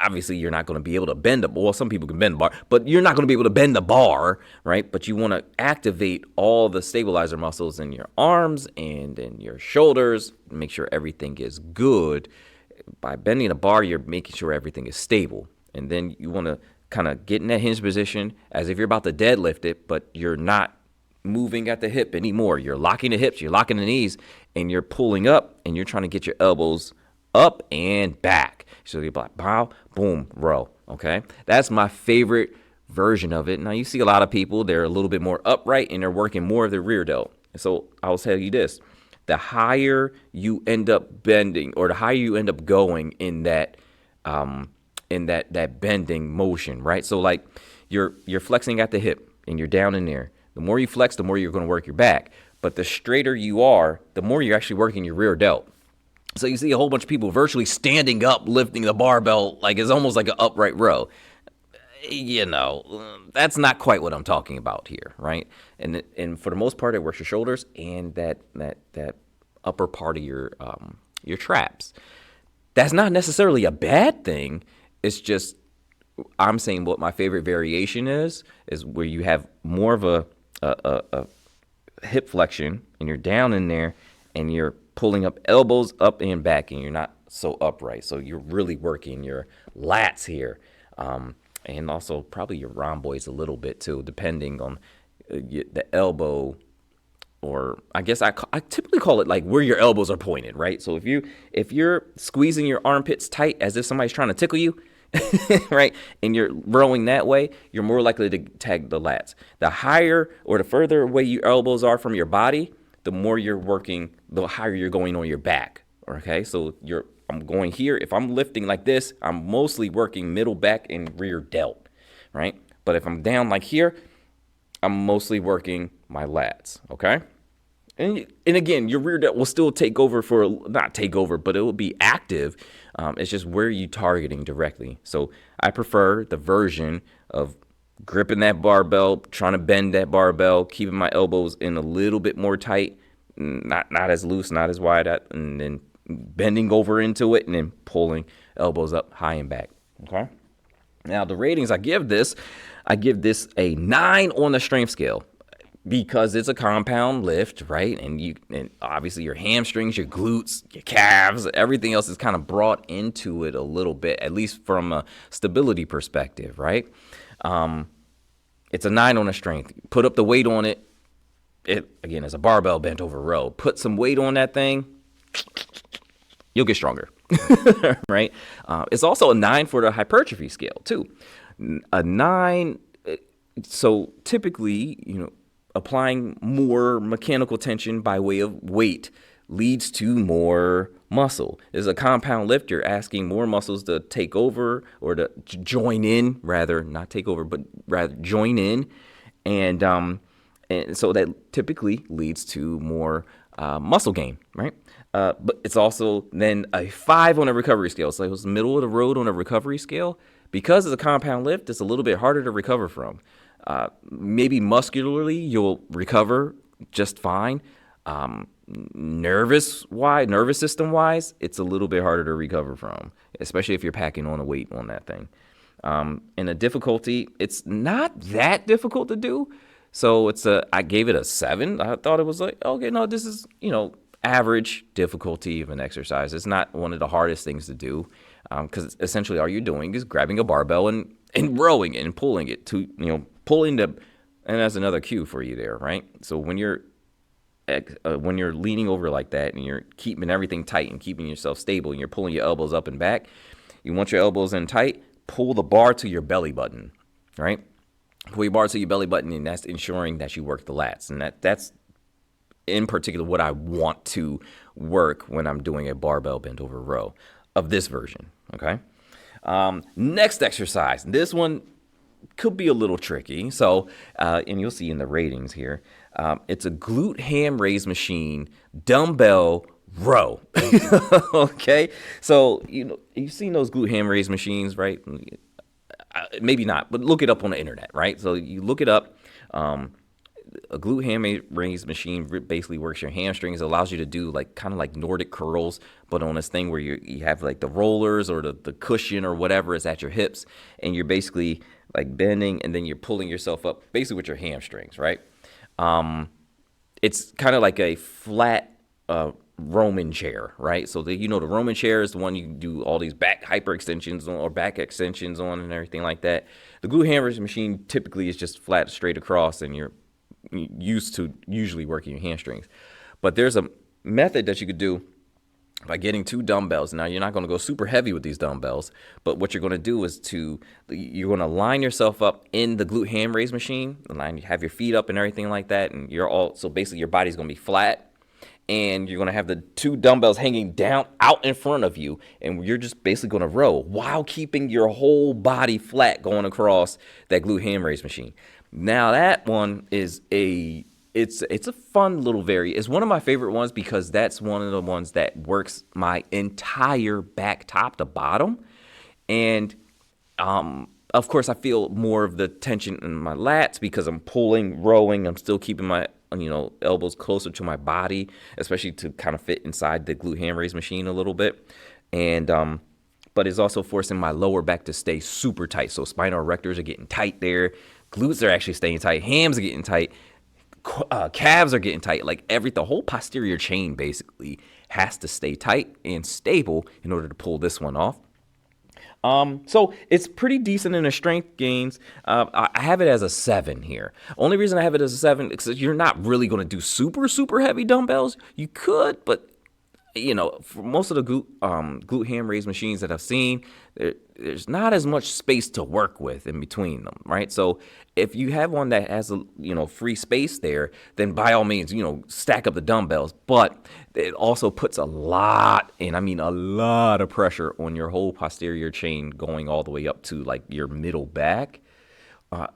Speaker 1: obviously, you're not going to be able to bend the bar. Well, some people can bend the bar, but you're not going to be able to bend the bar, right? But you want to activate all the stabilizer muscles in your arms and in your shoulders, make sure everything is good. By bending the bar, you're making sure everything is stable. And then you want to kind of get in that hinge position as if you're about to deadlift it, but you're not moving at the hip anymore. You're locking the hips, you're locking the knees, and you're pulling up, and you're trying to get your elbows up and back. So you're like, bow, boom, row, okay? That's my favorite version of it. Now, you see a lot of people, they're a little bit more upright, and they're working more of the rear delt. So I'll tell you this. The higher you end up bending, or the higher you end up going in that that bending motion, right? So like you're flexing at the hip and you're down in there. The more you flex, the more you're going to work your back. But the straighter you are, the more you're actually working your rear delt. So you see a whole bunch of people virtually standing up, lifting the barbell like it's almost like an upright row. You know, that's not quite what I'm talking about here, right? And for the most part, it works your shoulders and that upper part of your traps. That's not necessarily a bad thing. It's just I'm saying what my favorite variation is where you have more of a hip flexion and you're down in there and you're pulling up elbows up and back and you're not so upright. So you're really working your lats here. And also probably your rhomboids a little bit too, depending on the elbow, or I guess I typically call it like where your elbows are pointed, right? So if you're squeezing your armpits tight as if somebody's trying to tickle you, right, and you're rowing that way, you're more likely to tag the lats. The higher or the further away your elbows are from your body, the more you're working, the higher you're going on your back. Okay, so I'm going here. If I'm lifting like this, I'm mostly working middle back and rear delt, right? But if I'm down like here, I'm mostly working my lats, okay? And again, your rear delt will still take over not take over, but it will be active. It's just where you targeting directly. So I prefer the version of gripping that barbell, trying to bend that barbell, keeping my elbows in a little bit more tight, not as loose, not as wide, and then bending over into it and then pulling elbows up high and back. Okay. Now the ratings I give this a 9 on the strength scale because it's a compound lift, right? And obviously your hamstrings, your glutes, your calves, everything else is kind of brought into it a little bit, at least from a stability perspective, right? It's a 9 on the strength. Put up the weight on it. It again is a barbell bent over row. Put some weight on that thing. You'll get stronger, right? It's also a 9 for the hypertrophy scale too. A 9. So typically, applying more mechanical tension by way of weight leads to more muscle. As a compound lift, you're asking more muscles to take over or to join in, rather not take over, but rather join in, and so that typically leads to more muscle gain, right? But it's also then a 5 on a recovery scale. So it was middle of the road on a recovery scale. Because it's a compound lift, it's a little bit harder to recover from. Maybe muscularly, you'll recover just fine. Nervous system wise, it's a little bit harder to recover from, especially if you're packing on a weight on that thing. And the difficulty, it's not that difficult to do. So I gave it a 7. I thought it was like, okay, no, this is, average difficulty of an exercise. It's not one of the hardest things to do, because essentially all you're doing is grabbing a barbell and rowing it and pulling it to, and that's another cue for you there, right? So when you're leaning over like that and you're keeping everything tight and keeping yourself stable and you're pulling your elbows up and back, you want your elbows in tight, pull the bar to your belly button, right? Pull your bar to your belly button, and that's ensuring that you work the lats. And that's in particular what I want to work when I'm doing a barbell bent over row of this version, okay? Next exercise. This one could be a little tricky. So, and you'll see in the ratings here, it's a glute ham raise machine dumbbell row. Okay, so you've seen those glute ham raise machines, right? Maybe not, but look it up on the internet, right? So you look it up. A glute ham raise machine basically works your hamstrings. It allows you to do like kind of like Nordic curls, but on this thing where you have like the rollers or the cushion or whatever is at your hips, and you're basically like bending, and then you're pulling yourself up basically with your hamstrings, right? It's kind of like a flat Roman chair, right? So the Roman chair is the one you do all these back hyperextensions on or back extensions on and everything like that. The glute ham raise machine typically is just flat straight across, and you're used to usually working your hamstrings. But there's a method that you could do by getting 2 dumbbells. Now, you're not going to go super heavy with these dumbbells, but what you're going to do is you're going to line yourself up in the glute ham raise machine, have your feet up and everything like that, and so basically your body's going to be flat, and you're going to have the 2 dumbbells hanging down out in front of you, and you're just basically going to row while keeping your whole body flat going across that glute ham raise machine. Now that one is it's a fun little it's one of my favorite ones because that's one of the ones that works my entire back top to bottom. And of course I feel more of the tension in my lats because I'm pulling, rowing, I'm still keeping my elbows closer to my body, especially to kind of fit inside the glute ham raise machine a little bit. And but it's also forcing my lower back to stay super tight. So spinal erectors are getting tight there. Glutes are actually staying tight. Hams are getting tight. Calves are getting tight. Like the whole posterior chain basically has to stay tight and stable in order to pull this one off. So it's pretty decent in the strength gains. I have it as a 7 here. Only reason I have it as a 7 is because you're not really going to do super, super heavy dumbbells. You could, but for most of the glute ham raise machines that I've seen, there's not as much space to work with in between them, right? So if you have one that has free space there, then by all means, stack up the dumbbells. But it also puts a lot of pressure on your whole posterior chain going all the way up to like your middle back.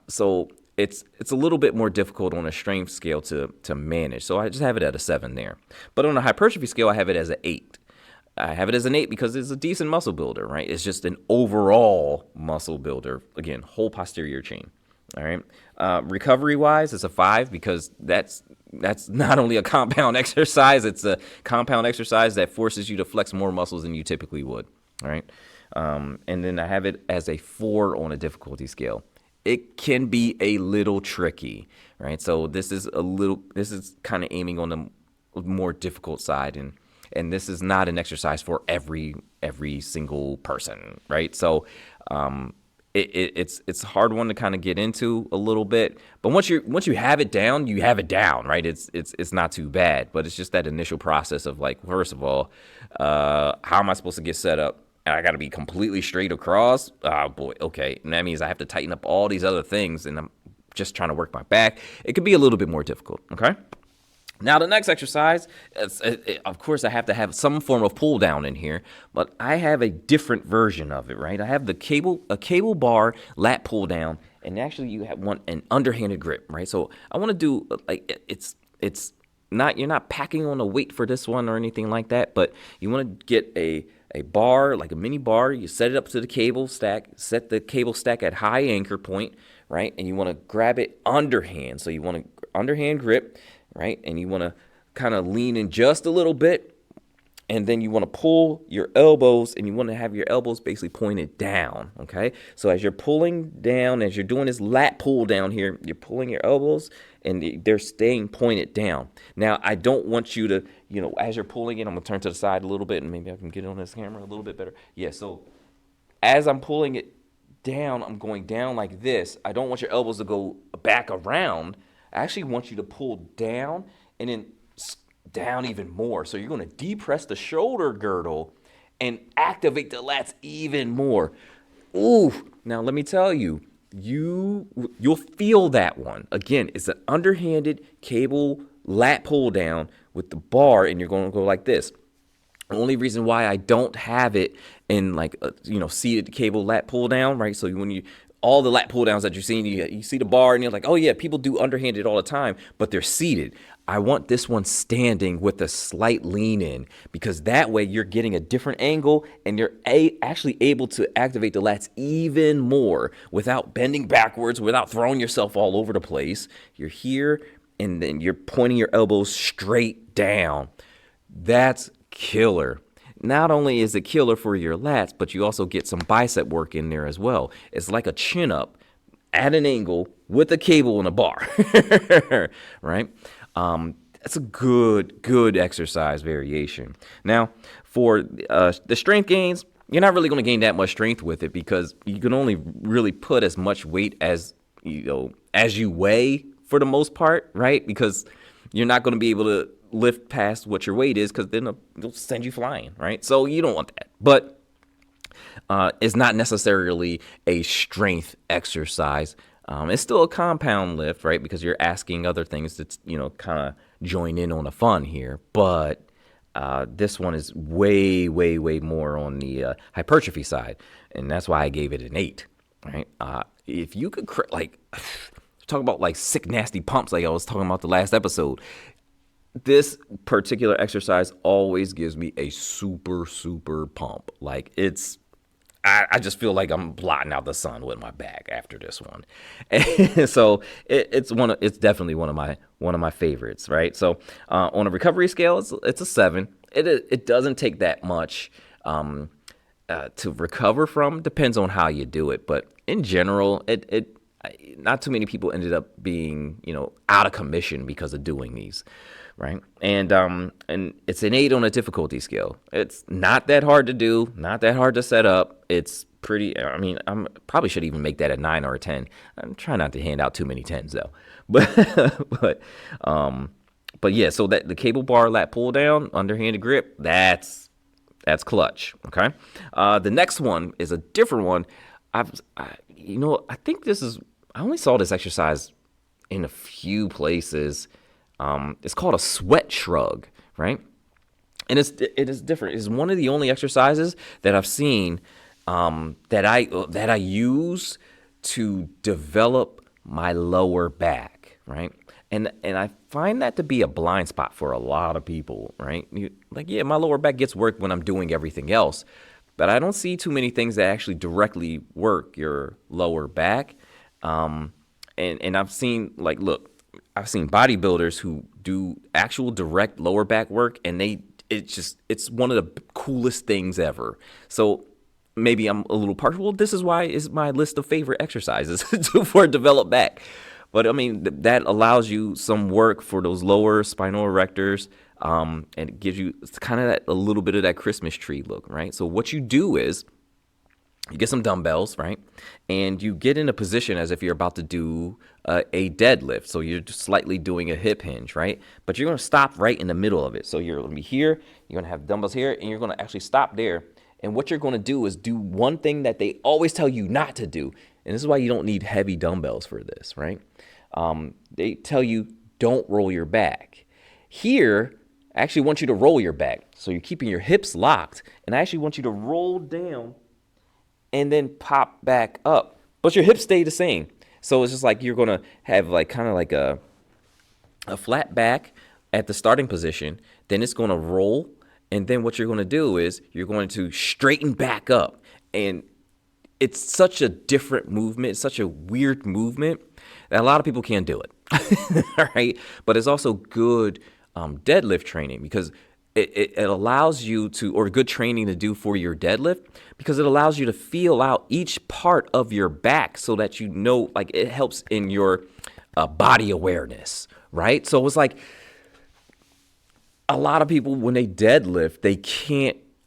Speaker 1: So it's a little bit more difficult on a strength scale to manage. So I just have it at a 7 there. But on a hypertrophy scale, I have it as an 8. I have it as an 8 because it's a decent muscle builder, right? It's just an overall muscle builder. Again, whole posterior chain. All right. Recovery-wise, it's a 5 because that's not only a compound exercise, it's a compound exercise that forces you to flex more muscles than you typically would. All right. And then I have it as a 4 on a difficulty scale. It can be a little tricky, right? So this is kind of aiming on the more difficult side, and this is not an exercise for every single person, right? So it's a hard one to kind of get into a little bit, but once you have it down, you have it down, right? It's not too bad, but it's just that initial process of like, first of all, how am I supposed to get set up? I got to be completely straight across. Oh, boy. Okay. And that means I have to tighten up all these other things, and I'm just trying to work my back. It could be a little bit more difficult. Okay. Now, the next exercise, of course, I have to have some form of pull down in here, but I have a different version of it, right? I have a cable bar lat pull down, and actually you want an underhanded grip, right? So I want to do like it's not, you're not packing on a weight for this one or anything like that, but you want to get a bar, like a mini bar. You set it up to the cable stack, set the cable stack at high anchor point, right? And you want to grab it underhand. So you want to underhand grip, right? And you want to kind of lean in just a little bit. And then you want to pull your elbows, and you want to have your elbows basically pointed down, okay? So as you're pulling down, as you're doing this lat pull down here, you're pulling your elbows, and they're staying pointed down. Now, I don't want you to, as you're pulling it, I'm going to turn to the side a little bit, and maybe I can get it on this camera a little bit better. Yeah, so as I'm pulling it down, I'm going down like this. I don't want your elbows to go back around. I actually want you to pull down and then down even more. So you're going to depress the shoulder girdle and activate the lats even more. Ooh, now let me tell you, you'll feel that one. Again, it's an underhanded cable lat pull down with the bar, and you're going to go like this. The only reason why I don't have it in like seated cable lat pull down, right? So when you all the lat pull downs that you're seeing, you see the bar and you're like, oh yeah, people do underhanded all the time, but they're seated. I want this one standing with a slight lean in, because that way you're getting a different angle and you're actually able to activate the lats even more without bending backwards, without throwing yourself all over the place. You're here and then you're pointing your elbows straight down. That's killer. Not only is it killer for your lats, but you also get some bicep work in there as well. It's like a chin up at an angle with a cable and a bar, right? That's a good exercise variation. Now, for the strength gains, you're not really going to gain that much strength with it, because you can only really put as much weight as you weigh for the most part, right? Because you're not going to be able to lift past what your weight is, because then they'll send you flying, right? So you don't want that. But it's not necessarily a strength exercise. It's still a compound lift, right? Because you're asking other things to, kind of join in on the fun here. But this one is way more on the hypertrophy side. And that's why I gave it an 8, right? If you could, talk about like sick, nasty pumps like I was talking about the last episode, this particular exercise always gives me a super pump. Like I just feel like I'm blotting out the sun with my back after this one. And so it's definitely one of my favorites, right? So on a recovery scale, it's a 7. It doesn't take that much to recover from. Depends on how you do it, but in general, it not too many people ended up being out of commission because of doing these. Right. And it's an 8 on a difficulty scale. It's not that hard to do, not that hard to set up. It's pretty, I probably should even make that a 9 or a 10. I'm trying not to hand out too many 10s though. But yeah, so that the cable bar lat pull down, underhanded grip, that's clutch. Okay. The next one is a different one. I think I only saw this exercise in a few places. It's called a sweat shrug, right? And it is different. It's one of the only exercises that I've seen that I use to develop my lower back, right? And I find that to be a blind spot for a lot of people, right? My lower back gets work when I'm doing everything else, but I don't see too many things that actually directly work your lower back. And I've seen I've seen bodybuilders who do actual direct lower back work, and it's one of the coolest things ever. So maybe I'm a little partial. This is why it's my list of favorite exercises for a developed back. But that allows you some work for those lower spinal erectors, and it gives you kind of a little bit of that Christmas tree look, right? So what you do is you get some dumbbells, right? And you get in a position as if you're about to do a deadlift. So you're just slightly doing a hip hinge, right? But you're going to stop right in the middle of it. So you're going to be here, you're going to have dumbbells here, and you're going to actually stop there. And what you're going to do is do one thing that they always tell you not to do. And this is why you don't need heavy dumbbells for this, right? They tell you don't roll your back. Here, I actually want you to roll your back. So you're keeping your hips locked. And I actually want you to roll down and then pop back up. But your hips stay the same. So it's just like you're going to have kind of a flat back at the starting position. Then it's going to roll. And then what you're going to do is you're going to straighten back up. And it's such a different movement. It's such a weird movement that a lot of people can't do it. All right. But it's also good deadlift training, because it allows you to, or good training to do for your deadlift, because it allows you to feel out each part of your back so that it helps in your body awareness, right? So it's like a lot of people, when they deadlift,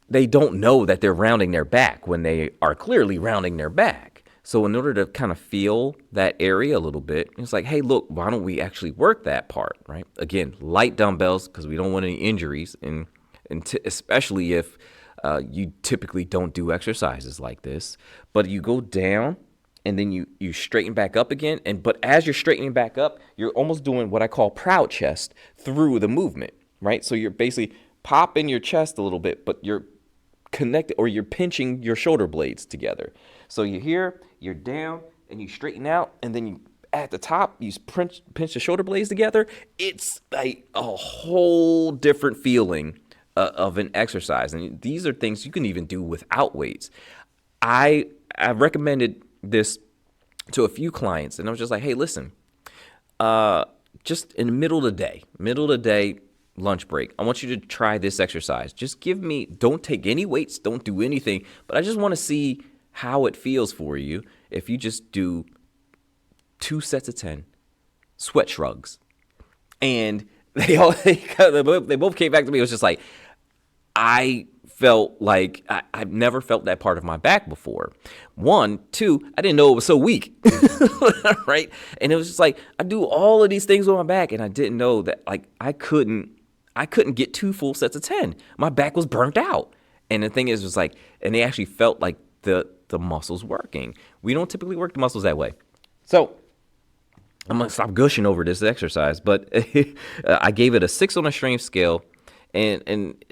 Speaker 1: they don't know that they're rounding their back when they are clearly rounding their back. So in order to kind of feel that area a little bit, it's like, hey, look, why don't we actually work that part, right? Again, light dumbbells, because we don't want any injuries, and especially if you typically don't do exercises like this. But you go down, and then you straighten back up again. But as you're straightening back up, you're almost doing what I call proud chest through the movement, right? So you're basically popping your chest a little bit, but you're connected, or you're pinching your shoulder blades together. So you're here, you're down, and you straighten out, and then you at the top, you pinch the shoulder blades together. It's like a whole different feeling of an exercise. And these are things you can even do without weights. I recommended this to a few clients, and I was just like, hey, listen, just in the middle of the day, lunch break, I want you to try this exercise. Just don't take any weights, don't do anything, but I just want to see how it feels for you if you just do 2 sets of 10 sweat shrugs. And they both came back to me. It was just like, I felt like I've never felt that part of my back before. 1, 2, I didn't know it was so weak, right? And it was just like, I do all of these things with my back, and I didn't know that, like, I couldn't get 2 full sets of 10. My back was burnt out. And the thing is, was like, and they actually felt like the muscles working. We don't typically work the muscles that way. So I'm going to stop gushing over this exercise, but I gave it a 6 on a strength scale. And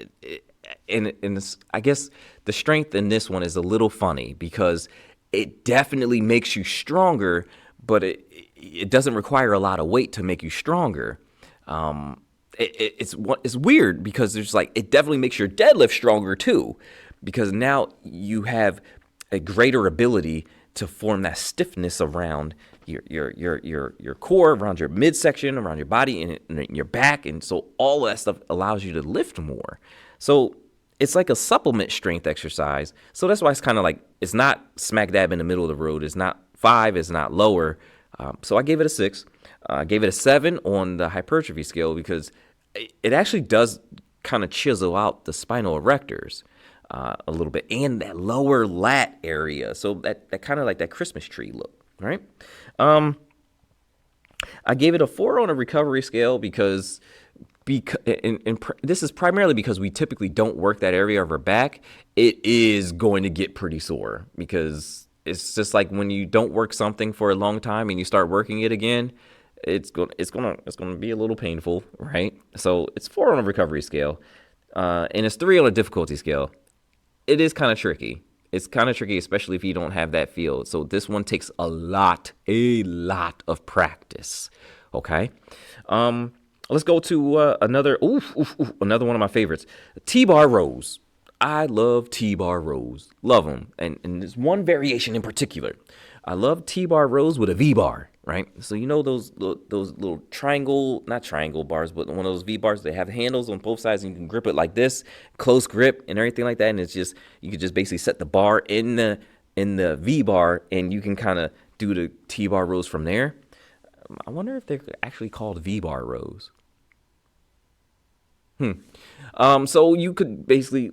Speaker 1: I guess the strength in this one is a little funny because it definitely makes you stronger, but it doesn't require a lot of weight to make you stronger. It's weird because there's like, it definitely makes your deadlift stronger too, because now you have a greater ability to form that stiffness around your core, around your midsection, around your body, and your back. And so all of that stuff allows you to lift more. So it's like a supplement strength exercise. So that's why it's kind of like, it's not smack dab in the middle of the road. It's not 5, it's not lower. So I gave it a 6. I gave it a 7 on the hypertrophy scale because it actually does kind of chisel out the spinal erectors a little bit, and that lower lat area. So that kind of like that Christmas tree look, right? I gave it a 4 on a recovery scale because this is primarily because we typically don't work that area of our back. It is going to get pretty sore because it's just like when you don't work something for a long time and you start working it again, it's gonna be a little painful, right? So it's 4 on a recovery scale, and it's 3 on a difficulty scale. It is kind of tricky. It's kind of tricky, especially if you don't have that feel. So this one takes a lot of practice. Okay. Let's go to another one of my favorites, T-bar rows. I love T-bar rows. Love them. And there's one variation in particular. I love T-bar rows with a V-bar, right? So you know those little not triangle bars, but one of those V-bars, they have handles on both sides and you can grip it like this, close grip and everything like that. And it's just, you can just basically set the bar in the V-bar and you can kind of do the T-bar rows from there. I wonder if they're actually called V-bar rows. So you could basically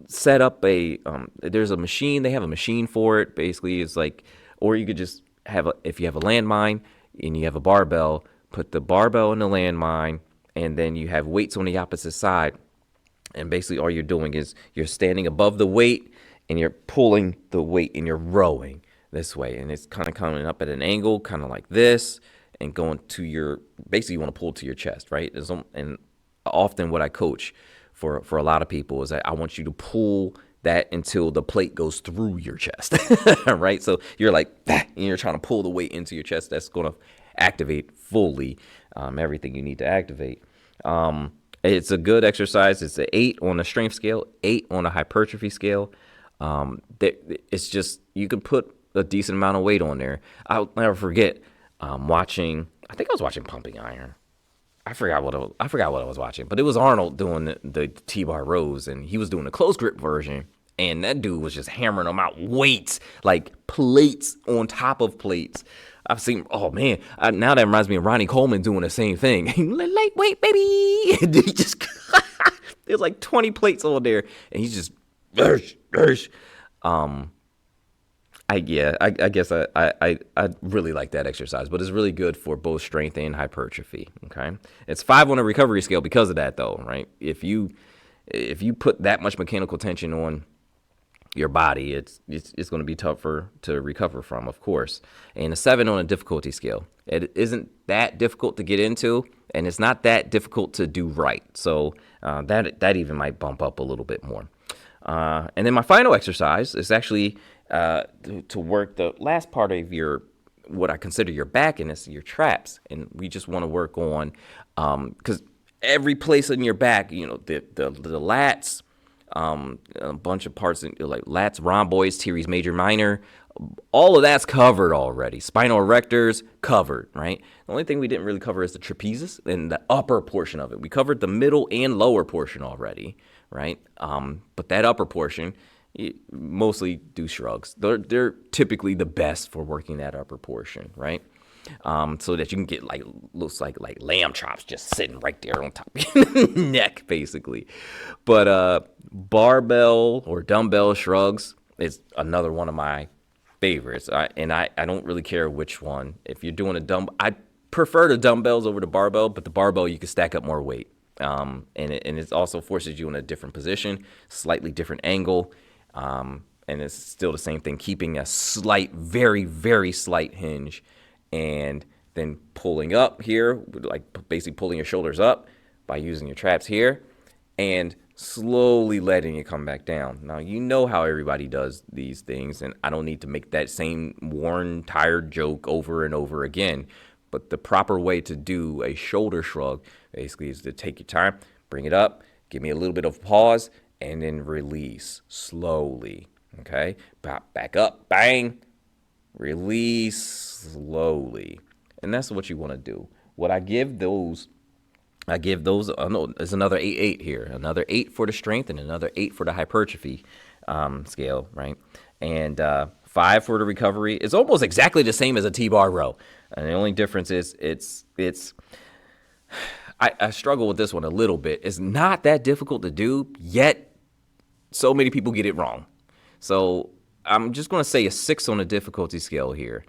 Speaker 1: set up there's a machine, they have a machine for it. Basically, it's like, or you could just if you have a landmine and you have a barbell, put the barbell in the landmine, and then you have weights on the opposite side. And basically all you're doing is you're standing above the weight and you're pulling the weight and you're rowing this way. And it's kind of coming up at an angle, kind of like this, and going to basically you want to pull to your chest, right? And often what I coach for a lot of people is that I want you to pull that until the plate goes through your chest, right? So you're like that, and you're trying to pull the weight into your chest. That's going to activate fully everything you need to activate. It's a good exercise. It's an 8 on a strength scale, 8 on a hypertrophy scale. It's just, you can put a decent amount of weight on there. I'll never forget I think I was watching Pumping Iron. I forgot what I was watching, but it was Arnold doing the T-bar rows, and he was doing the close grip version, and that dude was just hammering them out, weights, like plates on top of plates. I've seen, oh man, now that reminds me of Ronnie Coleman doing the same thing. Lightweight, baby. And he just, there's like 20 plates on there, and he's just, I guess I really like that exercise, but it's really good for both strength and hypertrophy. Okay, it's 5 on a recovery scale because of that, though, right? If you put that much mechanical tension on your body, it's going to be tougher to recover from, of course. And a 7 on a difficulty scale. It isn't that difficult to get into, and it's not that difficult to do right. So that even might bump up a little bit more. And then my final exercise is actually to work the last part of what I consider your back, and it's your traps. And we just want to work on, because every place in your back, the lats, a bunch of parts like lats, rhomboids, teres major, minor, all of that's covered already. Spinal erectors covered, right? The only thing we didn't really cover is the trapezes and the upper portion of it. We covered the middle and lower portion already, right? But that upper portion, mostly do shrugs. They're typically the best for working that upper portion, right? So that you can get looks like lamb chops just sitting right there on top of your neck, basically. But barbell or dumbbell shrugs is another one of my favorites. I don't really care which one. If you're doing I prefer the dumbbells over the barbell, but the barbell you can stack up more weight. And it also forces you in a different position, slightly different angle. And it's still the same thing, keeping a slight, very, very slight hinge, and then pulling up here, like basically pulling your shoulders up by using your traps here, and slowly letting it come back down. Now, you know how everybody does these things, and I don't need to make that same worn, tired joke over and over again. But the proper way to do a shoulder shrug basically is to take your time, bring it up, give me a little bit of pause, and then release slowly. Okay? Back up, bang, release slowly. And that's what you want to do. What I give those, there's another 8 here, another 8 for the strength and another 8 for the hypertrophy scale, right? And 5 for the recovery. It's almost exactly the same as a T-bar row. And the only difference is I struggle with this one a little bit. It's not that difficult to do, yet so many people get it wrong. So I'm just going to say a 6 on the difficulty scale here.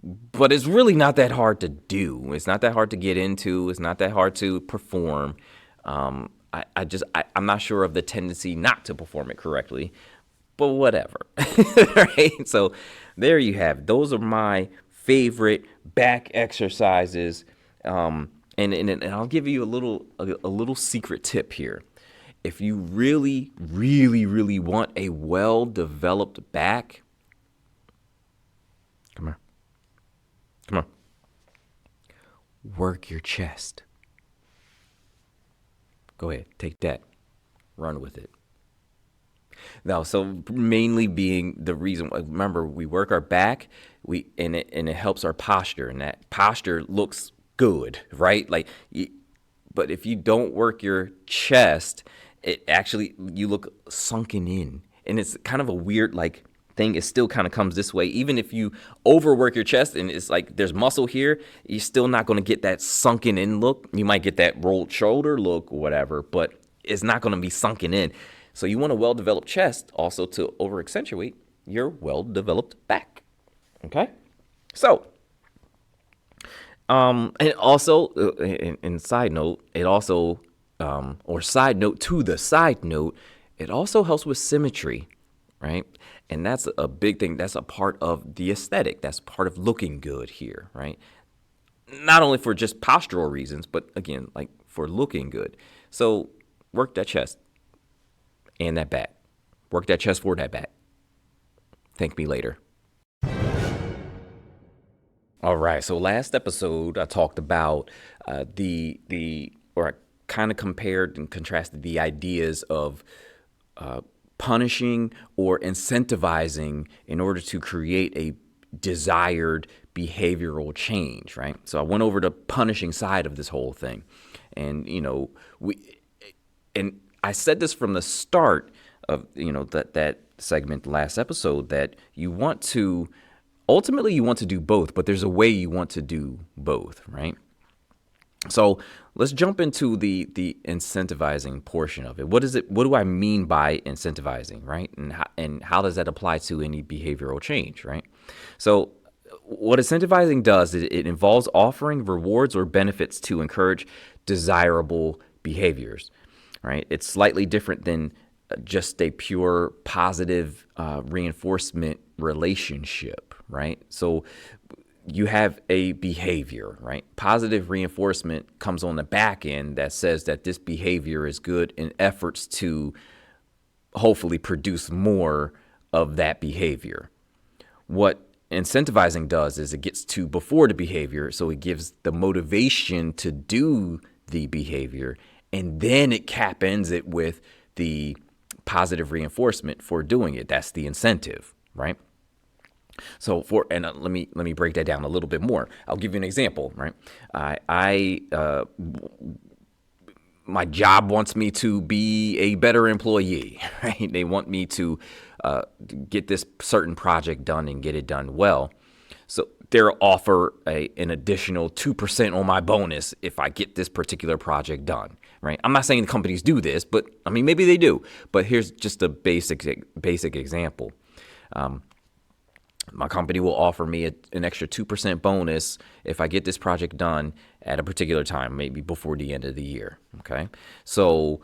Speaker 1: But it's really not that hard to do. It's not that hard to get into. It's not that hard to perform. I'm not sure of the tendency not to perform it correctly, but whatever. Right? So there you have it. Those are my favorite back exercises. And I'll give you a little secret tip here. If you really, really, really want a well-developed back, come on, work your chest. Go ahead, take that, run with it. Now, so mainly being the reason, remember, we work our back, and it helps our posture, and that posture looks good, right? But if you don't work your chest, you look sunken in, and it's kind of a weird thing. It still kind of comes this way. Even if you overwork your chest and it's like there's muscle here, you're still not going to get that sunken in look. You might get that rolled shoulder look or whatever, but it's not going to be sunken in. So you want a well-developed chest also to over-accentuate your well-developed back. Okay? So, and also, in side note, it also, or side note to the side note, it also helps with symmetry, right? And that's a big thing. That's a part of the aesthetic. That's part of looking good here, right? Not only for just postural reasons, but again, for looking good. So work that chest and that back. Work that chest for that back. Thank me later. All right. So last episode, I talked about or I kind of compared and contrasted the ideas of punishing or incentivizing in order to create a desired behavioral change, right? So I went over the punishing side of this whole thing. And, and I said this from the start of, that segment, last episode, that ultimately you want to do both, but there's a way you want to do both, right? So let's jump into the incentivizing portion of it. What do I mean by incentivizing, right? And how does that apply to any behavioral change, right? So what incentivizing does is it involves offering rewards or benefits to encourage desirable behaviors, right? It's slightly different than just a pure positive reinforcement relationship, right? So you have a behavior, right? Positive reinforcement comes on the back end that says that this behavior is good in efforts to hopefully produce more of that behavior. What incentivizing does is it gets to before the behavior, so it gives the motivation to do the behavior, and then it cap ends it with the positive reinforcement for doing it. That's the incentive, right? So let me break that down a little bit more. I'll give you an example, right? My job wants me to be a better employee, right? They want me to get this certain project done and get it done well. So they'll offer an additional 2% on my bonus if I get this particular project done, right? I'm not saying the companies do this, but I mean, maybe they do. But here's just a basic example. My company will offer me an extra 2% bonus if I get this project done at a particular time, maybe before the end of the year. Okay. So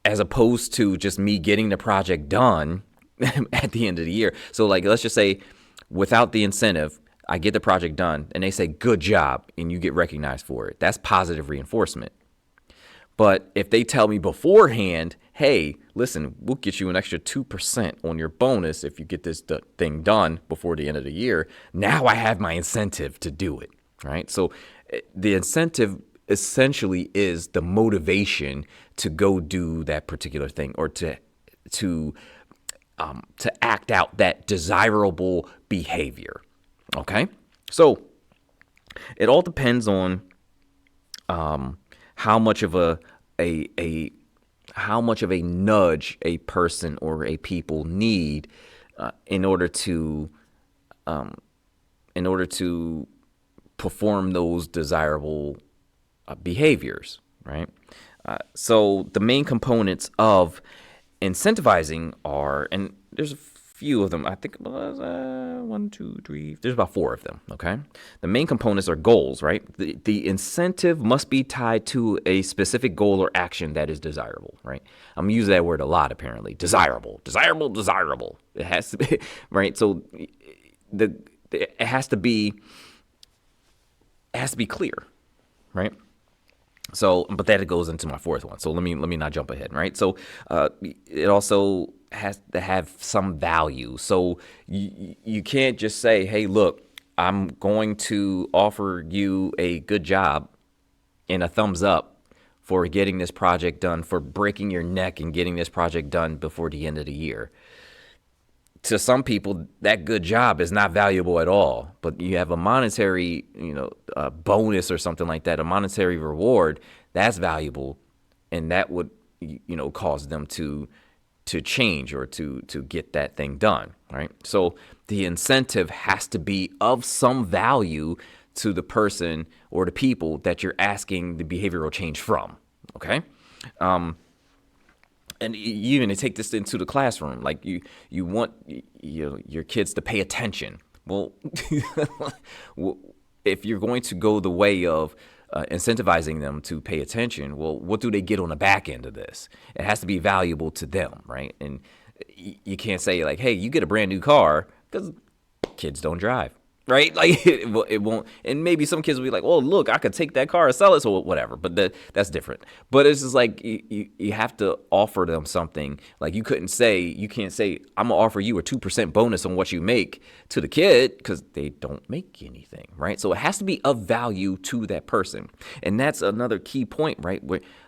Speaker 1: as opposed to just me getting the project done at the end of the year. So like, let's just say without the incentive, I get the project done and they say, good job, and you get recognized for it. That's positive reinforcement. But if they tell me beforehand, hey, listen, we'll get you an extra 2% on your bonus if you get this thing done before the end of the year, now I have my incentive to do it, right? So the incentive essentially is the motivation to go do that particular thing, or to act out that desirable behavior. Okay, so it all depends on how much of a nudge a person or a people need in order to perform those desirable behaviors, right? So the main components of incentivizing are, and there's a few of them. I think there's about 4 of them. Okay. The main components are goals, right? The incentive must be tied to a specific goal or action that is desirable, right? I'm gonna use that word a lot, apparently. Desirable. It has to be, right? So it has to be clear, right? So, but that goes into my 4th one. So let me not jump ahead, right? So it also has to have some value. So you can't just say, hey, look, I'm going to offer you a good job and a thumbs up for getting this project done, for breaking your neck and getting this project done before the end of the year. To some people, that good job is not valuable at all, but you have a monetary, bonus or something like that, a monetary reward, that's valuable, and that would, cause them to change or to get that thing done, right? So the incentive has to be of some value to the person or the people that you're asking the behavioral change from, okay? And you even take this into the classroom, like you want your kids to pay attention. Well, if you're going to go the way of incentivizing them to pay attention, well, what do they get on the back end of this? It has to be valuable to them, right? And you can't say like, hey, you get a brand new car, because kids don't drive. Right? Like it won't. And maybe some kids will be like, oh, look, I could take that car and sell it. So whatever. But that's different. But it's just like you have to offer them something. Like you can't say, I'm going to offer you a 2% bonus on what you make to the kid, because they don't make anything. Right? So it has to be of value to that person. And that's another key point, right?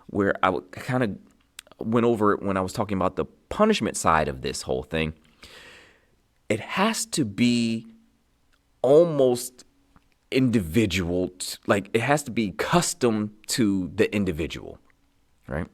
Speaker 1: Where I kind of went over it when I was talking about the punishment side of this whole thing. It has to be almost individual, like it has to be custom to the individual, right?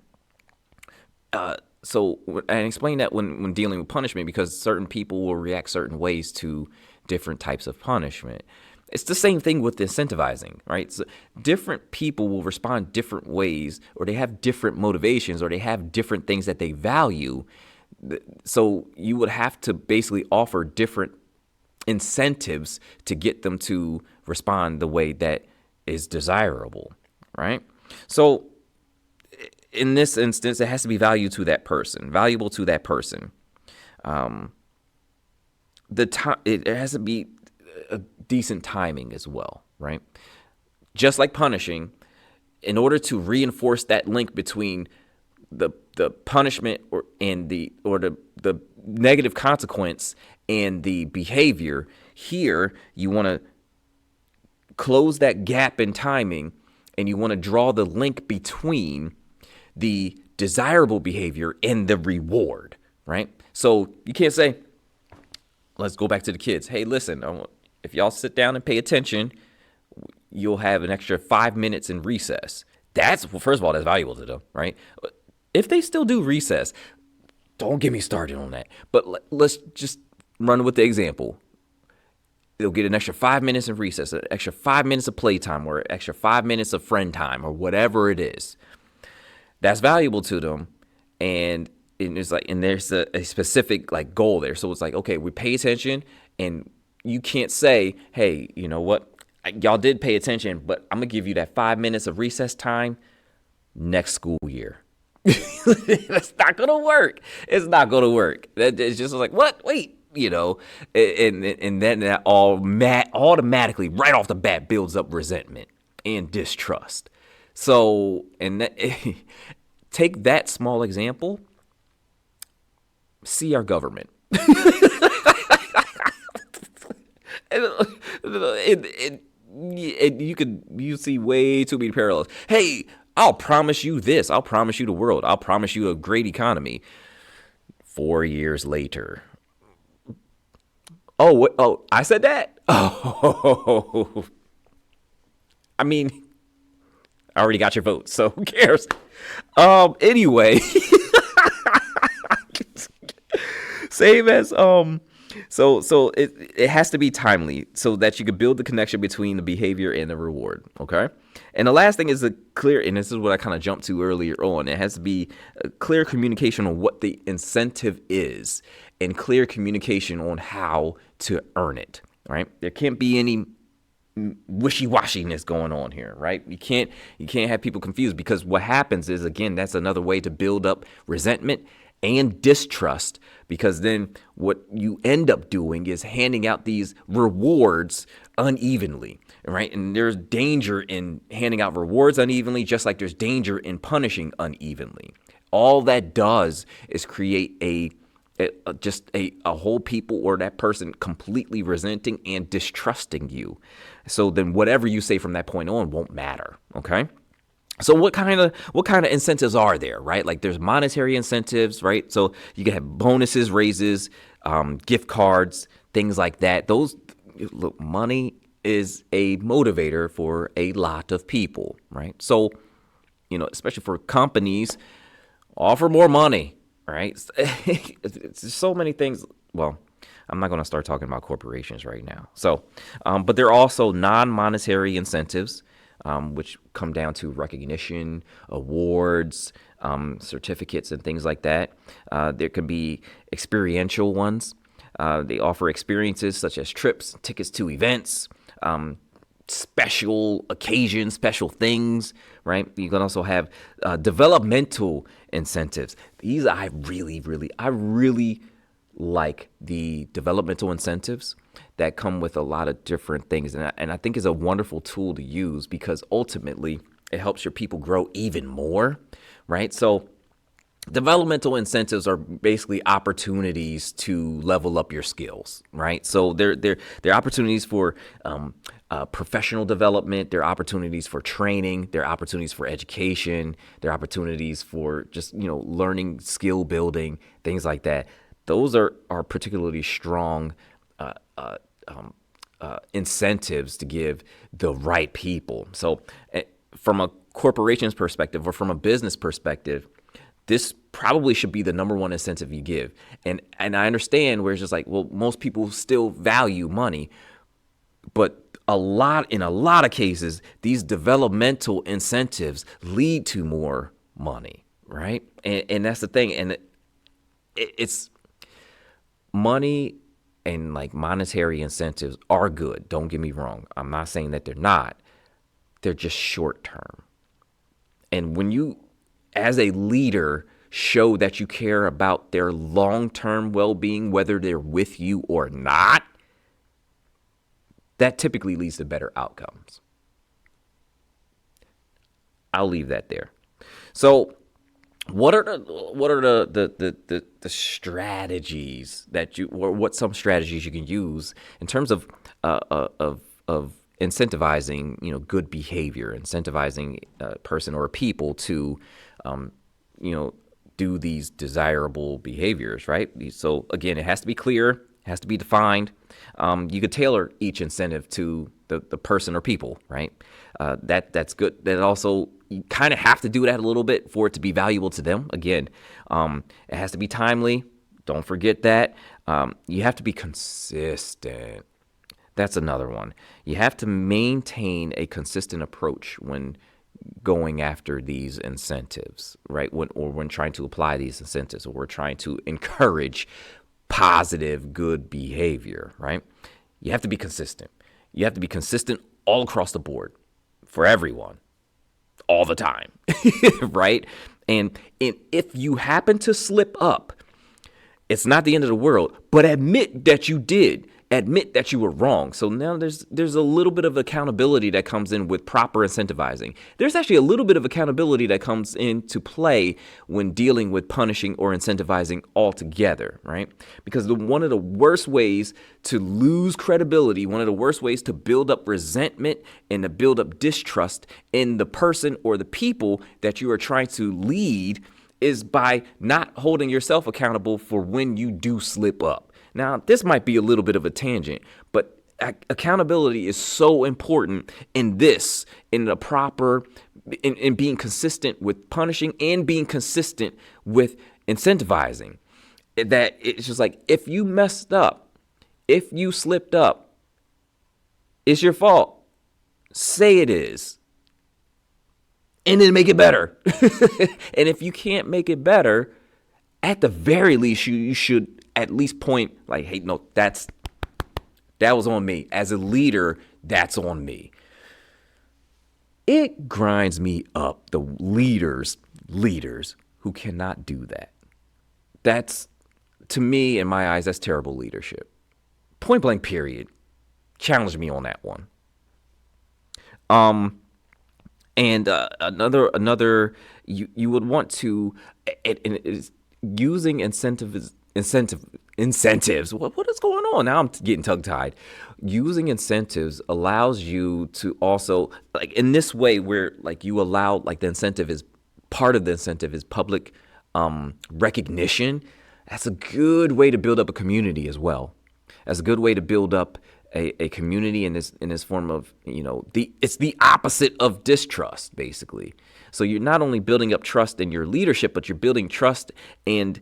Speaker 1: So I explain that when dealing with punishment, because certain people will react certain ways to different types of punishment. It's the same thing with incentivizing, right? So different people will respond different ways, or they have different motivations, or they have different things that they value. So you would have to basically offer different incentives to get them to respond the way that is desirable, right? So in this instance, it has to be valuable to that person. It has to be a decent timing as well, right? Just like punishing, in order to reinforce that link between the punishment the negative consequence and the behavior, here you want to close that gap in timing, and you want to draw the link between the desirable behavior and the reward, right? So you can't say, let's go back to the kids. Hey, listen, if y'all sit down and pay attention, you'll have an extra 5 minutes in recess. First of all, that's valuable to them, right? If they still do recess, don't get me started on that. But let's just run with the example. They'll get an extra 5 minutes in recess, an extra 5 minutes of playtime, or an extra 5 minutes of friend time, or whatever it is. That's valuable to them. And it's like, and there's a specific like goal there. So it's like, okay, we pay attention, and you can't say, hey, you know what? Y'all did pay attention, but I'm going to give you that 5 minutes of recess time next school year. That's not going to work. It's not going to work. It's just like, what? Wait, and then that automatically right off the bat builds up resentment and distrust. So, take that small example, see our government. You see way too many parallels. Hey, I'll promise you this. I'll promise you the world. I'll promise you a great economy. 4 years later. Oh, I said that? Oh, I mean, I already got your vote, so who cares? Anyway, same as So it has to be timely so that you can build the connection between the behavior and the reward. Okay. And the last thing is a clear, and this is what I kind of jumped to earlier on. It has to be a clear communication on what the incentive is and clear communication on how to earn it. Right. There can't be any wishy-washiness going on here, right? You can't have people confused, because what happens is, again, that's another way to build up resentment and distrust, because then what you end up doing is handing out these rewards unevenly, right? And there's danger in handing out rewards unevenly, just like there's danger in punishing unevenly. All that does is create a whole people or that person completely resenting and distrusting you. So then whatever you say from that point on won't matter, okay? So what kind of incentives are there, right? Like there's monetary incentives, right? So you can have bonuses, raises, gift cards, things like that. Look, money is a motivator for a lot of people, right? So, especially for companies, offer more money, right? It's so many things. Well, I'm not going to start talking about corporations right now. So, but there are also non-monetary incentives, which come down to recognition, awards, certificates, and things like that. There can be experiential ones. They offer experiences such as trips, tickets to events, special occasions, special things, right? You can also have developmental incentives. These I really like the developmental incentives that come with a lot of different things. And I think is a wonderful tool to use, because ultimately it helps your people grow even more, right? So developmental incentives are basically opportunities to level up your skills, right? So they're opportunities for professional development. They're opportunities for training. They're opportunities for education. They're opportunities for just, learning, skill building, things like that. Those are particularly strong incentives to give the right people. So from a corporation's perspective or from a business perspective, this probably should be the number one incentive you give. And I understand where it's just like, well, most people still value money, but in a lot of cases, these developmental incentives lead to more money, right? And that's the thing. And it's money and like monetary incentives are good. Don't get me wrong. I'm not saying that they're not. They're just short term. And when you, as a leader, show that you care about their long-term well-being, whether they're with you or not, That typically leads to better outcomes. I'll leave that there. So what are the strategies that you, or what some strategies you can use in terms of incentivizing, good behavior, incentivizing a person or people to, do these desirable behaviors, right? So again, it has to be clear, it has to be defined. You could tailor each incentive to the person or people, right? That's good. That also, you kind of have to do that a little bit for it to be valuable to them. Again, it has to be timely. Don't forget that. You have to be consistent. That's another one. You have to maintain a consistent approach when going after these incentives, right? When trying to apply these incentives, or we're trying to encourage positive, good behavior, right? You have to be consistent. You have to be consistent all across the board for everyone, all the time, right? And if you happen to slip up, it's not the end of the world, but admit that you did. Admit that you were wrong. So now there's a little bit of accountability that comes in with proper incentivizing. There's actually a little bit of accountability that comes into play when dealing with punishing or incentivizing altogether, right? Because one of the worst ways to lose credibility, one of the worst ways to build up resentment and to build up distrust in the person or the people that you are trying to lead is by not holding yourself accountable for when you do slip up. Now, this might be a little bit of a tangent, but accountability is so important in the proper, in being consistent with punishing and being consistent with incentivizing. That it's just like, if you messed up, if you slipped up, it's your fault. Say it is. And then make it better. And if you can't make it better, at the very least, you should at least point like, hey, no, that was on me. As a leader, that's on me. It grinds me up, the leaders who cannot do that. That's, to me, in my eyes, that's terrible leadership. Point blank, period. Challenge me on that one. And another, you would want to, it is using incentives. What is going on? Now I'm getting tongue-tied. Using incentives allows you to also, like, in this way where, like, you allow, like, the incentive is, part of the incentive is public recognition. That's a good way to build up a community as well. That's a good way to build up a community in this form of, it's the opposite of distrust, basically. So you're not only building up trust in your leadership, but you're building trust and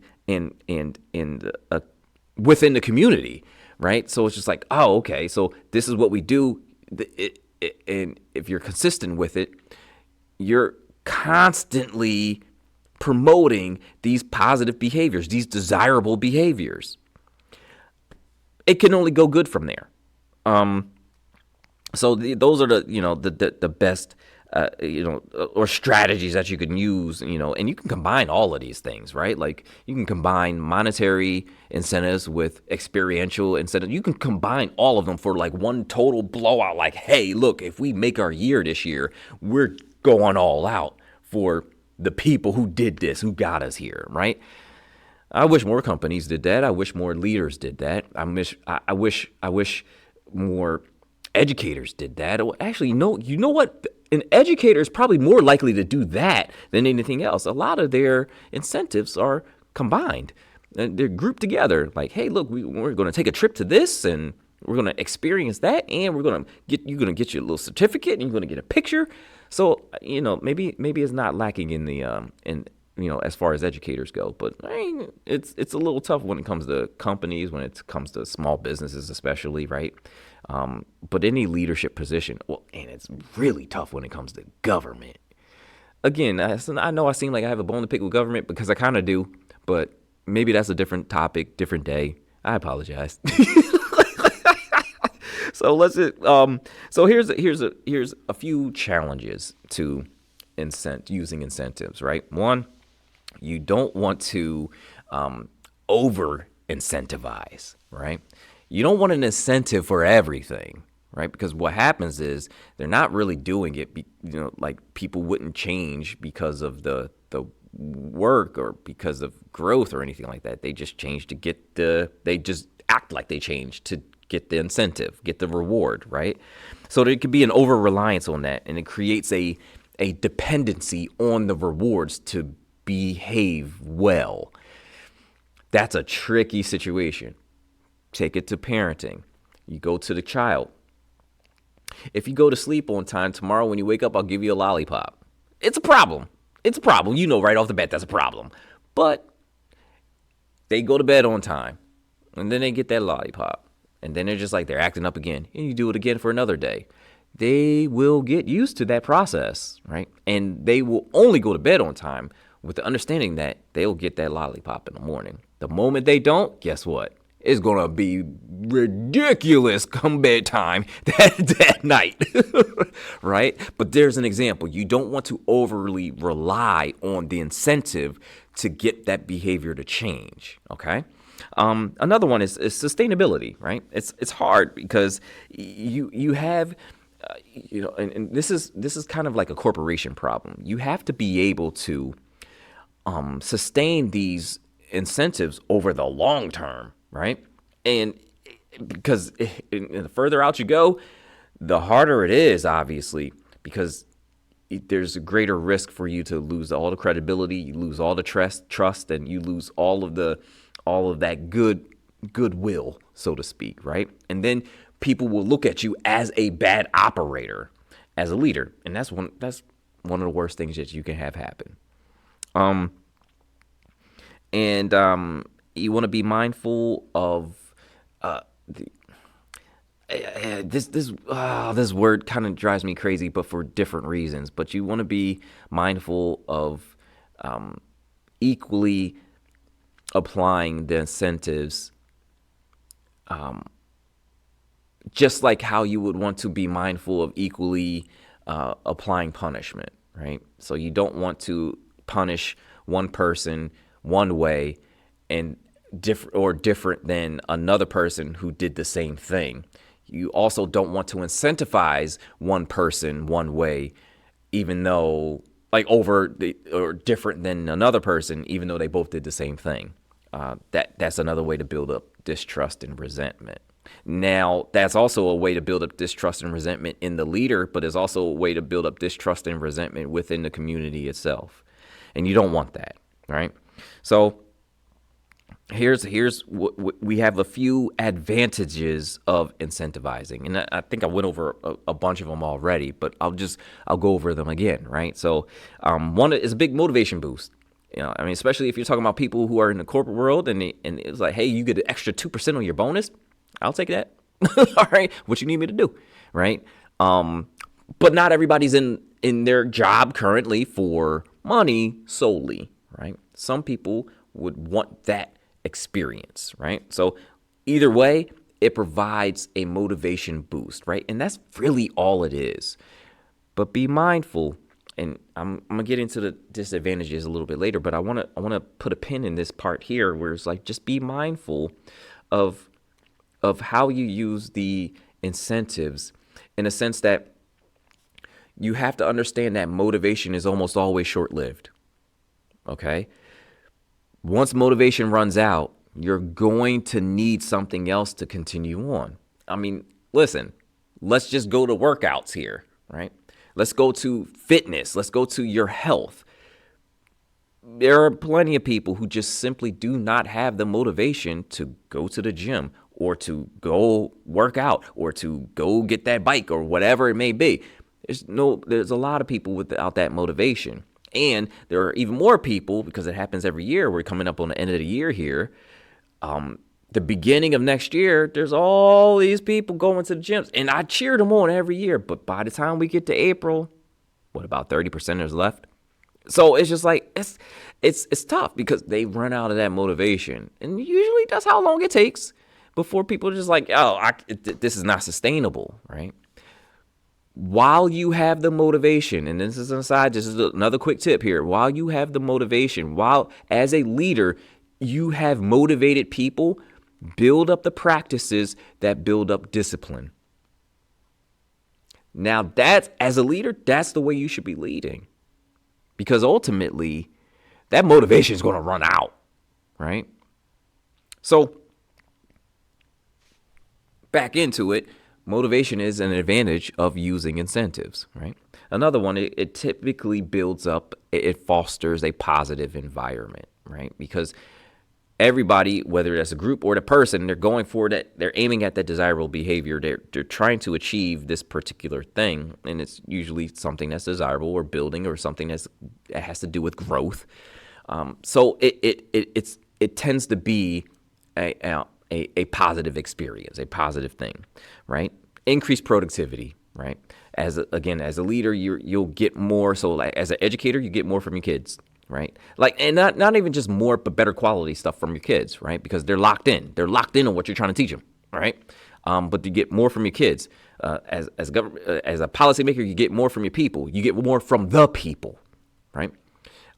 Speaker 1: within the community, right? So it's just like, oh, okay, so this is what we do, and if you're consistent with it, you're constantly promoting these positive behaviors, these desirable behaviors. It can only go good from there. So those are the best, or strategies that you can use, and you can combine all of these things, right? Like, you can combine monetary incentives with experiential incentives. You can combine all of them for, like, one total blowout. Like, hey, look, if we make our year this year, we're going all out for the people who did this, who got us here, right? I wish more companies did that. I wish more leaders did that. I wish more educators did that. Actually, you know what? An educator is probably more likely to do that than anything else. A lot of their incentives are combined. They're grouped together. Like, hey, look, we're going to take a trip to this, and we're going to experience that, and you're going to get your little certificate, and you're going to get a picture. So, maybe it's not lacking in the as far as educators go, but it's a little tough when it comes to companies, when it comes to small businesses, especially, right? But any leadership position, and it's really tough when it comes to government. Again, I know I seem like I have a bone to pick with government, because I kind of do, but maybe that's a different topic, different day. I apologize. So here's a few challenges to using incentives, right? One, you don't want to over incentivize, right? You don't want an incentive for everything, right? Because what happens is they're not really doing it, like people wouldn't change because of the work or because of growth or anything like that. They just change to get they just act like they change to get the incentive, get the reward, right? So there could be an over reliance on that, and it creates a dependency on the rewards to behave well. That's a tricky situation. Take it to parenting. You go to the child. If you go to sleep on time, tomorrow when you wake up, I'll give you a lollipop. It's a problem. It's a problem. You know right off the bat that's a problem. But they go to bed on time, and then they get that lollipop. And then they're just like, they're acting up again. And you do it again for another day. They will get used to that process, right? And they will only go to bed on time with the understanding that they'll get that lollipop in the morning. The moment they don't, guess what? It's going to be ridiculous come bedtime that night, right? But there's an example. You don't want to overly rely on the incentive to get that behavior to change, okay? Another one is sustainability, right? It's hard because you have, and this is kind of like a corporation problem. You have to be able to sustain these incentives over the long term, right? And because the further out you go, the harder it is, obviously, because there's a greater risk for you to lose all the credibility, you lose all the trust, and you lose all of that goodwill, so to speak, right? And then people will look at you as a bad operator, as a leader, and that's one of the worst things that you can have happen. You want to be mindful of this word kind of drives me crazy, but for different reasons. But you want to be mindful of equally applying the incentives, just like how you would want to be mindful of equally applying punishment, right? So you don't want to punish one person one way and different than another person who did the same thing. You also don't want to incentivize one person one way, even though or different than another person, even though they both did the same thing. That's another way to build up distrust and resentment. Now, that's also a way to build up distrust and resentment in the leader, but it's also a way to build up distrust and resentment within the community itself. And you don't want that, right? So here's what we have: a few advantages of incentivizing, and I think I went over a bunch of them already, but I'll go over them again, right? So one is a big motivation boost. Especially if you're talking about people who are in the corporate world, and it's like, hey, you get an extra 2% on your bonus. I'll take that. All right, what you need me to do, right? But not everybody's in their job currently for money solely, right? Some people would want that experience, right? So either way, it provides a motivation boost, right? And that's really all it is. But be mindful, and I'm gonna get into the disadvantages a little bit later, but I wanna put a pin in this part here where it's like, just be mindful of how you use the incentives, in a sense that you have to understand that motivation is almost always short-lived. Okay? Once motivation runs out, you're going to need something else to continue on. I mean, listen, let's just go to workouts here, right? Let's go to fitness. Let's go to your health. There are plenty of people who just simply do not have the motivation to go to the gym or to go work out or to go get that bike or whatever it may be. There's a lot of people without that motivation. And there are even more people, because it happens every year. We're coming up on the end of the year here. The beginning of next year, there's all these people going to the gyms, and I cheer them on every year. But by the time we get to April, what, about 30% is left? So it's just like, it's tough because they run out of that motivation. And usually that's how long it takes before people are just like, this is not sustainable, right? While you have the motivation, and this is an aside, this is another quick tip here. While you have the motivation, while as a leader, you have motivated people, build up the practices that build up discipline. Now that's, as a leader, that's the way you should be leading, because ultimately that motivation is going to run out, right? So back into it, motivation is an advantage of using incentives, right? Another one, it typically builds up, it fosters a positive environment, right? Because everybody, whether that's a group or the person, they're going for that, they're aiming at that desirable behavior. They're trying to achieve this particular thing, and it's usually something that's desirable or building or something that has to do with growth. So it tends to be a positive experience, a positive thing, right? Increased productivity, right? As a leader, you'll get more. So like as an educator, you get more from your kids, right? Like, and not even just more, but better quality stuff from your kids, right? Because they're locked in. They're locked in on what you're trying to teach them, right? But you get more from your kids. As a policymaker, you get more from your people. You get more from the people, right?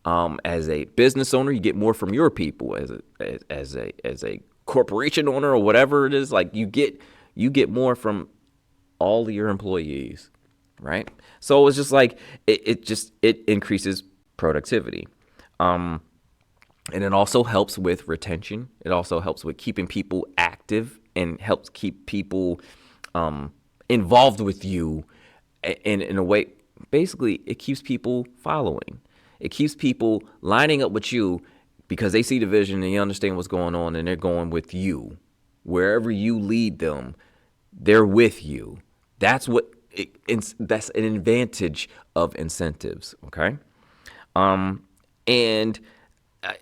Speaker 1: As a business owner, you get more from your people. As a corporation owner or whatever it is, like you get more from all of your employees, right? So it's just like it increases productivity. And it also helps with retention. It also helps with keeping people active and helps keep people involved with you in a way. Basically, it keeps people following. It keeps people lining up with you because they see the vision and they understand what's going on, and they're going with you. Wherever you lead them, they're with you. That's that's an advantage of incentives, okay? And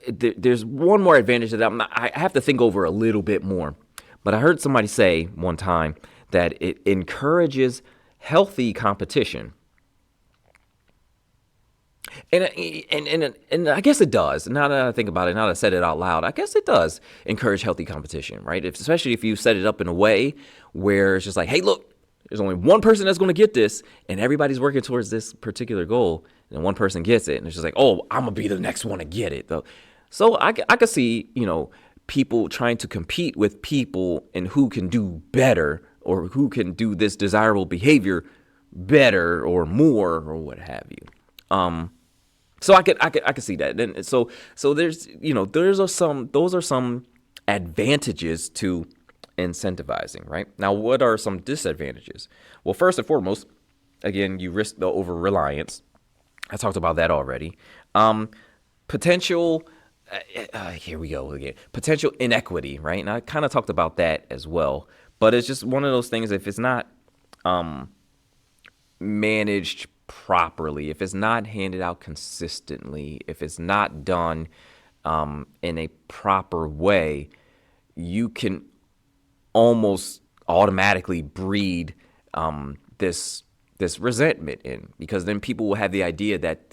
Speaker 1: there's one more advantage that I have to think over a little bit more. But I heard somebody say one time that it encourages healthy competition. And I guess it does. Now that I think about it, now that I said it out loud, I guess it does encourage healthy competition, right? Especially if you set it up in a way where it's just like, hey, look, there's only one person that's going to get this, and everybody's working towards this particular goal, and one person gets it, and it's just like, oh, I'm going to be the next one to get it, though. So I could see, people trying to compete with people and who can do better or who can do this desirable behavior better or more or what have you. So I could see that. And so there's, those are some advantages to incentivizing, right? Now, what are some disadvantages? Well, first and foremost, again, you risk the over reliance. I talked about that already. Potential, here we go again. Potential inequity, right? And I kind of talked about that as well. But it's just one of those things, if it's not managed properly, if it's not handed out consistently, if it's not done in a proper way, you can almost automatically breed this resentment in, because then people will have the idea that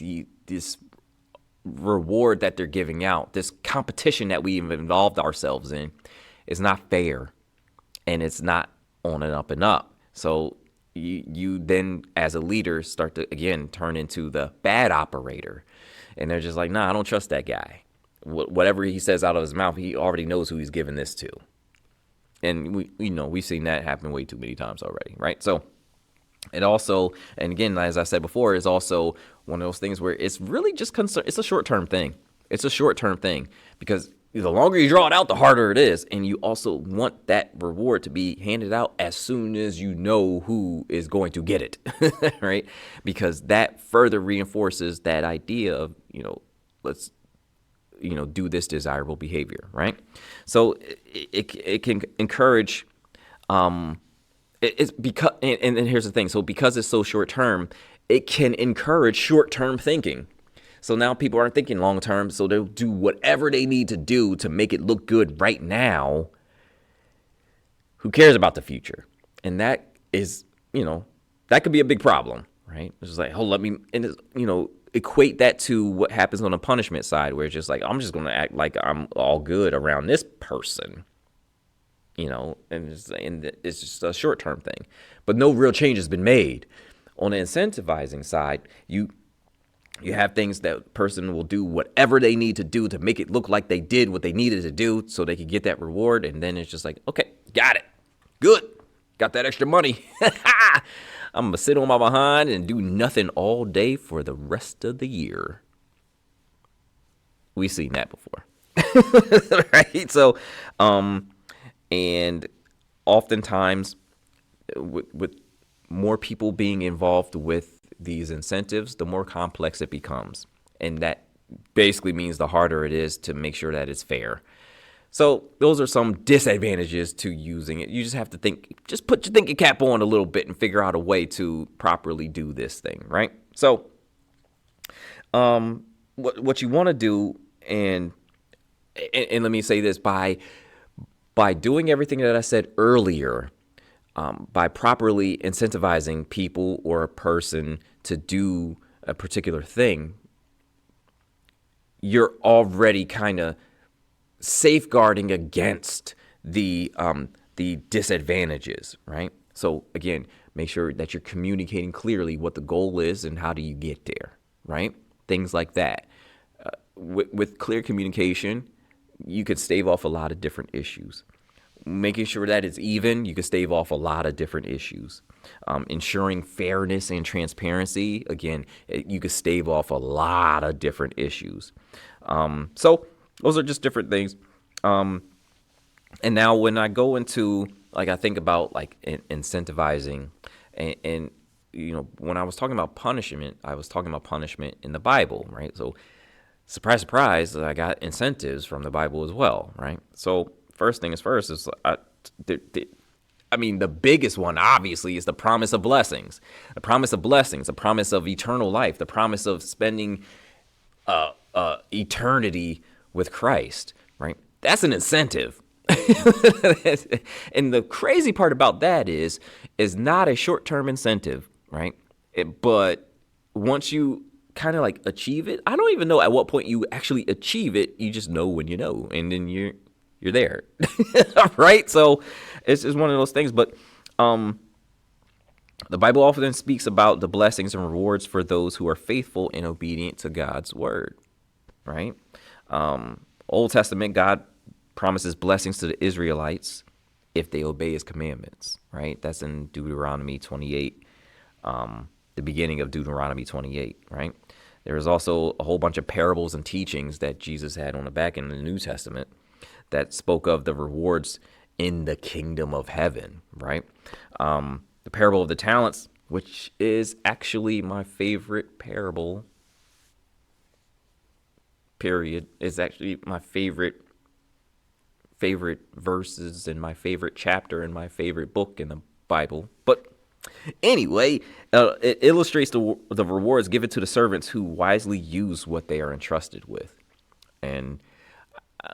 Speaker 1: this reward that they're giving out, this competition that we've involved ourselves in, is not fair, and it's not on and up and up. So you then, as a leader, start to again turn into the bad operator, and they're just like, nah, I don't trust that guy. Whatever he says out of his mouth, he already knows who he's giving this to. And we've seen that happen way too many times already, right? So it also, and again, as I said before, is also one of those things where it's really just it's a short-term thing. It's a short-term thing because the longer you draw it out, the harder it is. And you also want that reward to be handed out as soon as you know who is going to get it, right? Because that further reinforces that idea of, let's do this desirable behavior, right? So it can encourage, it's because, and here's the thing. So because it's so short term, it can encourage short term thinking. So now people aren't thinking long term, so they'll do whatever they need to do to make it look good right now. Who cares about the future? And that is, that could be a big problem, right? It's just like, equate that to what happens on the punishment side, where it's just like, I'm just going to act like I'm all good around this person, and it's just a short-term thing. But no real change has been made. On the incentivizing side, you have things that person will do whatever they need to do to make it look like they did what they needed to do so they could get that reward. And then it's just like, okay, got it. Good. Got that extra money. I'm going to sit on my behind and do nothing all day for the rest of the year. We've seen that before. Right? So, and oftentimes with more people being involved with these incentives, the more complex it becomes. And that basically means the harder it is to make sure that it's fair. So those are some disadvantages to using it. You just have to just put your thinking cap on a little bit and figure out a way to properly do this thing, right? So what you want to do, and let me say this, by doing everything that I said earlier, by properly incentivizing people or a person to do a particular thing, you're already kind of safeguarding against the disadvantages, right? So again, make sure that you're communicating clearly what the goal is and how do you get there, right? Things like that. With clear communication, you could stave off a lot of different issues. Making sure that it's even, you could stave off a lot of different issues. Ensuring fairness and transparency, again, you could stave off a lot of different issues. So those are just different things. And now when I go into, like, I think about like incentivizing and when I was talking about punishment, I was talking about punishment in the Bible, right? So surprise, surprise, I got incentives from the Bible as well, right? So first thing is first is, the biggest one obviously is the promise of blessings, the promise of eternal life, the promise of spending eternity with Christ, right? That's an incentive. And the crazy part about that is not a short-term incentive, right? But once you kind of like achieve it, I don't even know at what point you actually achieve it. You just know when you know, and then you're there, right? So it's one of those things. But the Bible often speaks about the blessings and rewards for those who are faithful and obedient to God's word, right? Old Testament, God promises blessings to the Israelites if they obey his commandments, right? That's in Deuteronomy 28, the beginning of Deuteronomy 28, right? There is also a whole bunch of parables and teachings that Jesus had on the back end of the New Testament that spoke of the rewards in the kingdom of heaven, right? The parable of the talents, which is actually my favorite parable, period, is actually my favorite verses and my favorite chapter in my favorite book in the Bible. But anyway, it illustrates the rewards given to the servants who wisely use what they are entrusted with. And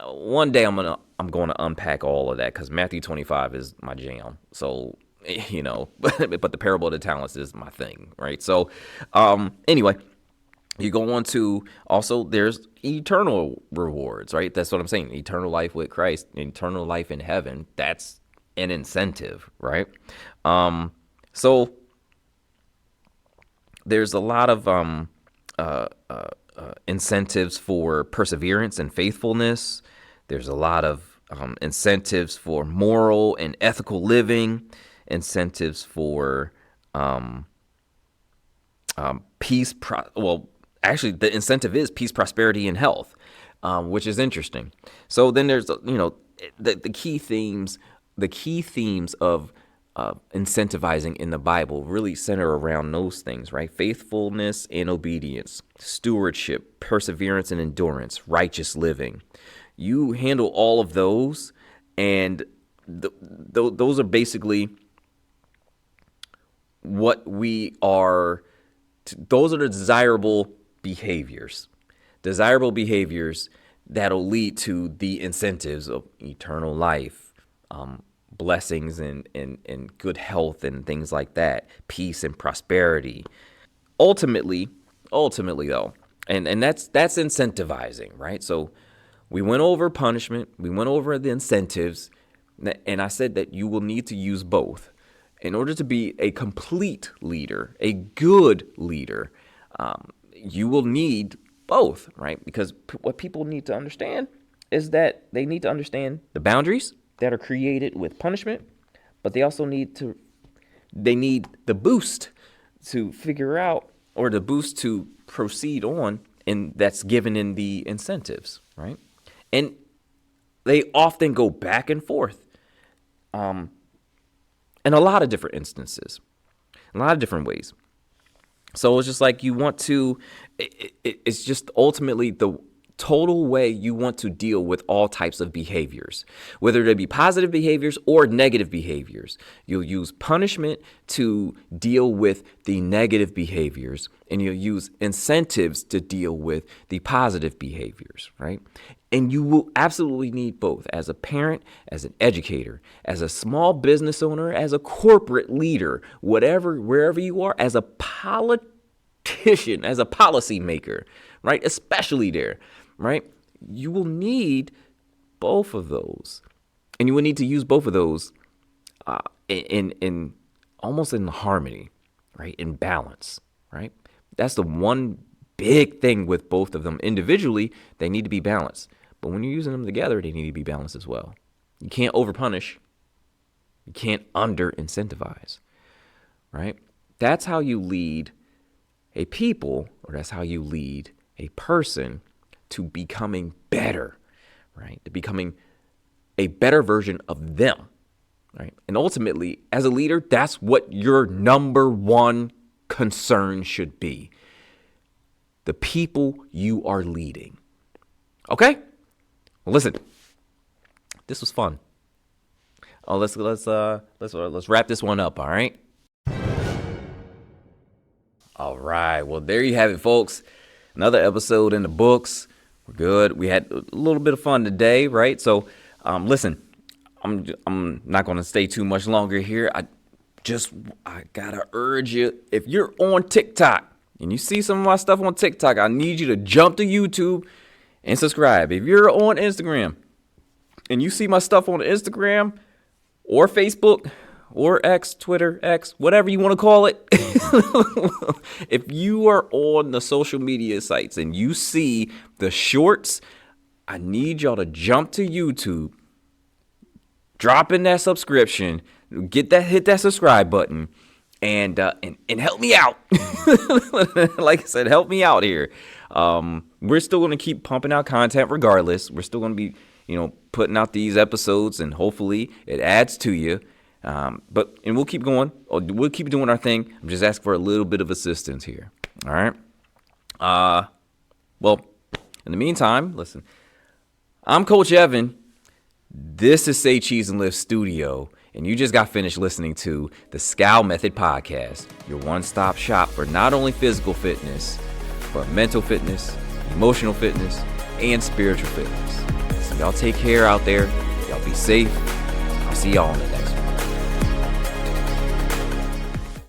Speaker 1: one day I'm going to unpack all of that, because Matthew 25 is my jam. So, but the parable of the talents is my thing, right? So, anyway, you go on to also, there's eternal rewards, right? That's what I'm saying. Eternal life with Christ, eternal life in heaven. That's an incentive, right? So there's a lot of incentives for perseverance and faithfulness. There's a lot of incentives for moral and ethical living, incentives for peace. Actually, the incentive is peace, prosperity, and health, which is interesting. So then there's, the key themes. The key themes of incentivizing in the Bible really center around those things, right? Faithfulness and obedience, stewardship, perseverance and endurance, righteous living. You handle all of those, and those are basically what we are. Those are the desirable behaviors that'll lead to the incentives of eternal life, blessings and good health and things like that, peace and prosperity. Ultimately though, and that's incentivizing, right? So we went over punishment, we went over the incentives, and I said that you will need to use both in order to be a complete leader, a good leader. You will need both, right? Because what people need to understand is that they need to understand the boundaries that are created with punishment, but they also need to they need the boost to figure out, or the boost to proceed on, and that's given in the incentives, right? And they often go back and forth in a lot of different instances, in a lot of different ways. So it's just like you want to, it's just ultimately the total way you want to deal with all types of behaviors, whether they be positive behaviors or negative behaviors. You'll use punishment to deal with the negative behaviors, and you'll use incentives to deal with the positive behaviors, right? And you will absolutely need both as a parent, as an educator, as a small business owner, as a corporate leader, wherever you are, as a politician, as a policymaker, right? Especially there, right? You will need both of those, and you will need to use both of those in almost in harmony, right? In balance, right? That's the one big thing with both of them. Individually, they need to be balanced, but when you're using them together, they need to be balanced as well. You can't over-punish. You can't under-incentivize, right? That's how you lead a people, or that's how you lead a person to becoming better, right? To becoming a better version of them, right? And ultimately, as a leader, that's what your number one concern should be. The people you are leading. Okay? Well, listen. This was fun. Oh, let's wrap this one up, all right? All right. Well, there you have it, folks. Another episode in the books. We're good. We had a little bit of fun today, right? So, listen, I'm not going to stay too much longer here. I gotta urge you, if you're on TikTok and you see some of my stuff on TikTok, I need you to jump to YouTube and subscribe. If you're on Instagram and you see my stuff on Instagram or Facebook or X, Twitter, X, whatever you want to call it. If you are on the social media sites and you see the shorts, I need y'all to jump to YouTube, drop in that subscription, hit that subscribe button, and help me out. Like I said, help me out here. We're still going to keep pumping out content regardless. We're still going to be, putting out these episodes, and hopefully it adds to you. But we'll keep going. We'll keep doing our thing. I'm just asking for a little bit of assistance here. All right. Well, in the meantime, listen, I'm Coach Evan. This is Say Cheese and Live Studio, and you just got finished listening to the Scowl Method Podcast, your one-stop shop for not only physical fitness, but mental fitness, emotional fitness, and spiritual fitness. So y'all take care out there. Y'all be safe. I'll see y'all on the next one.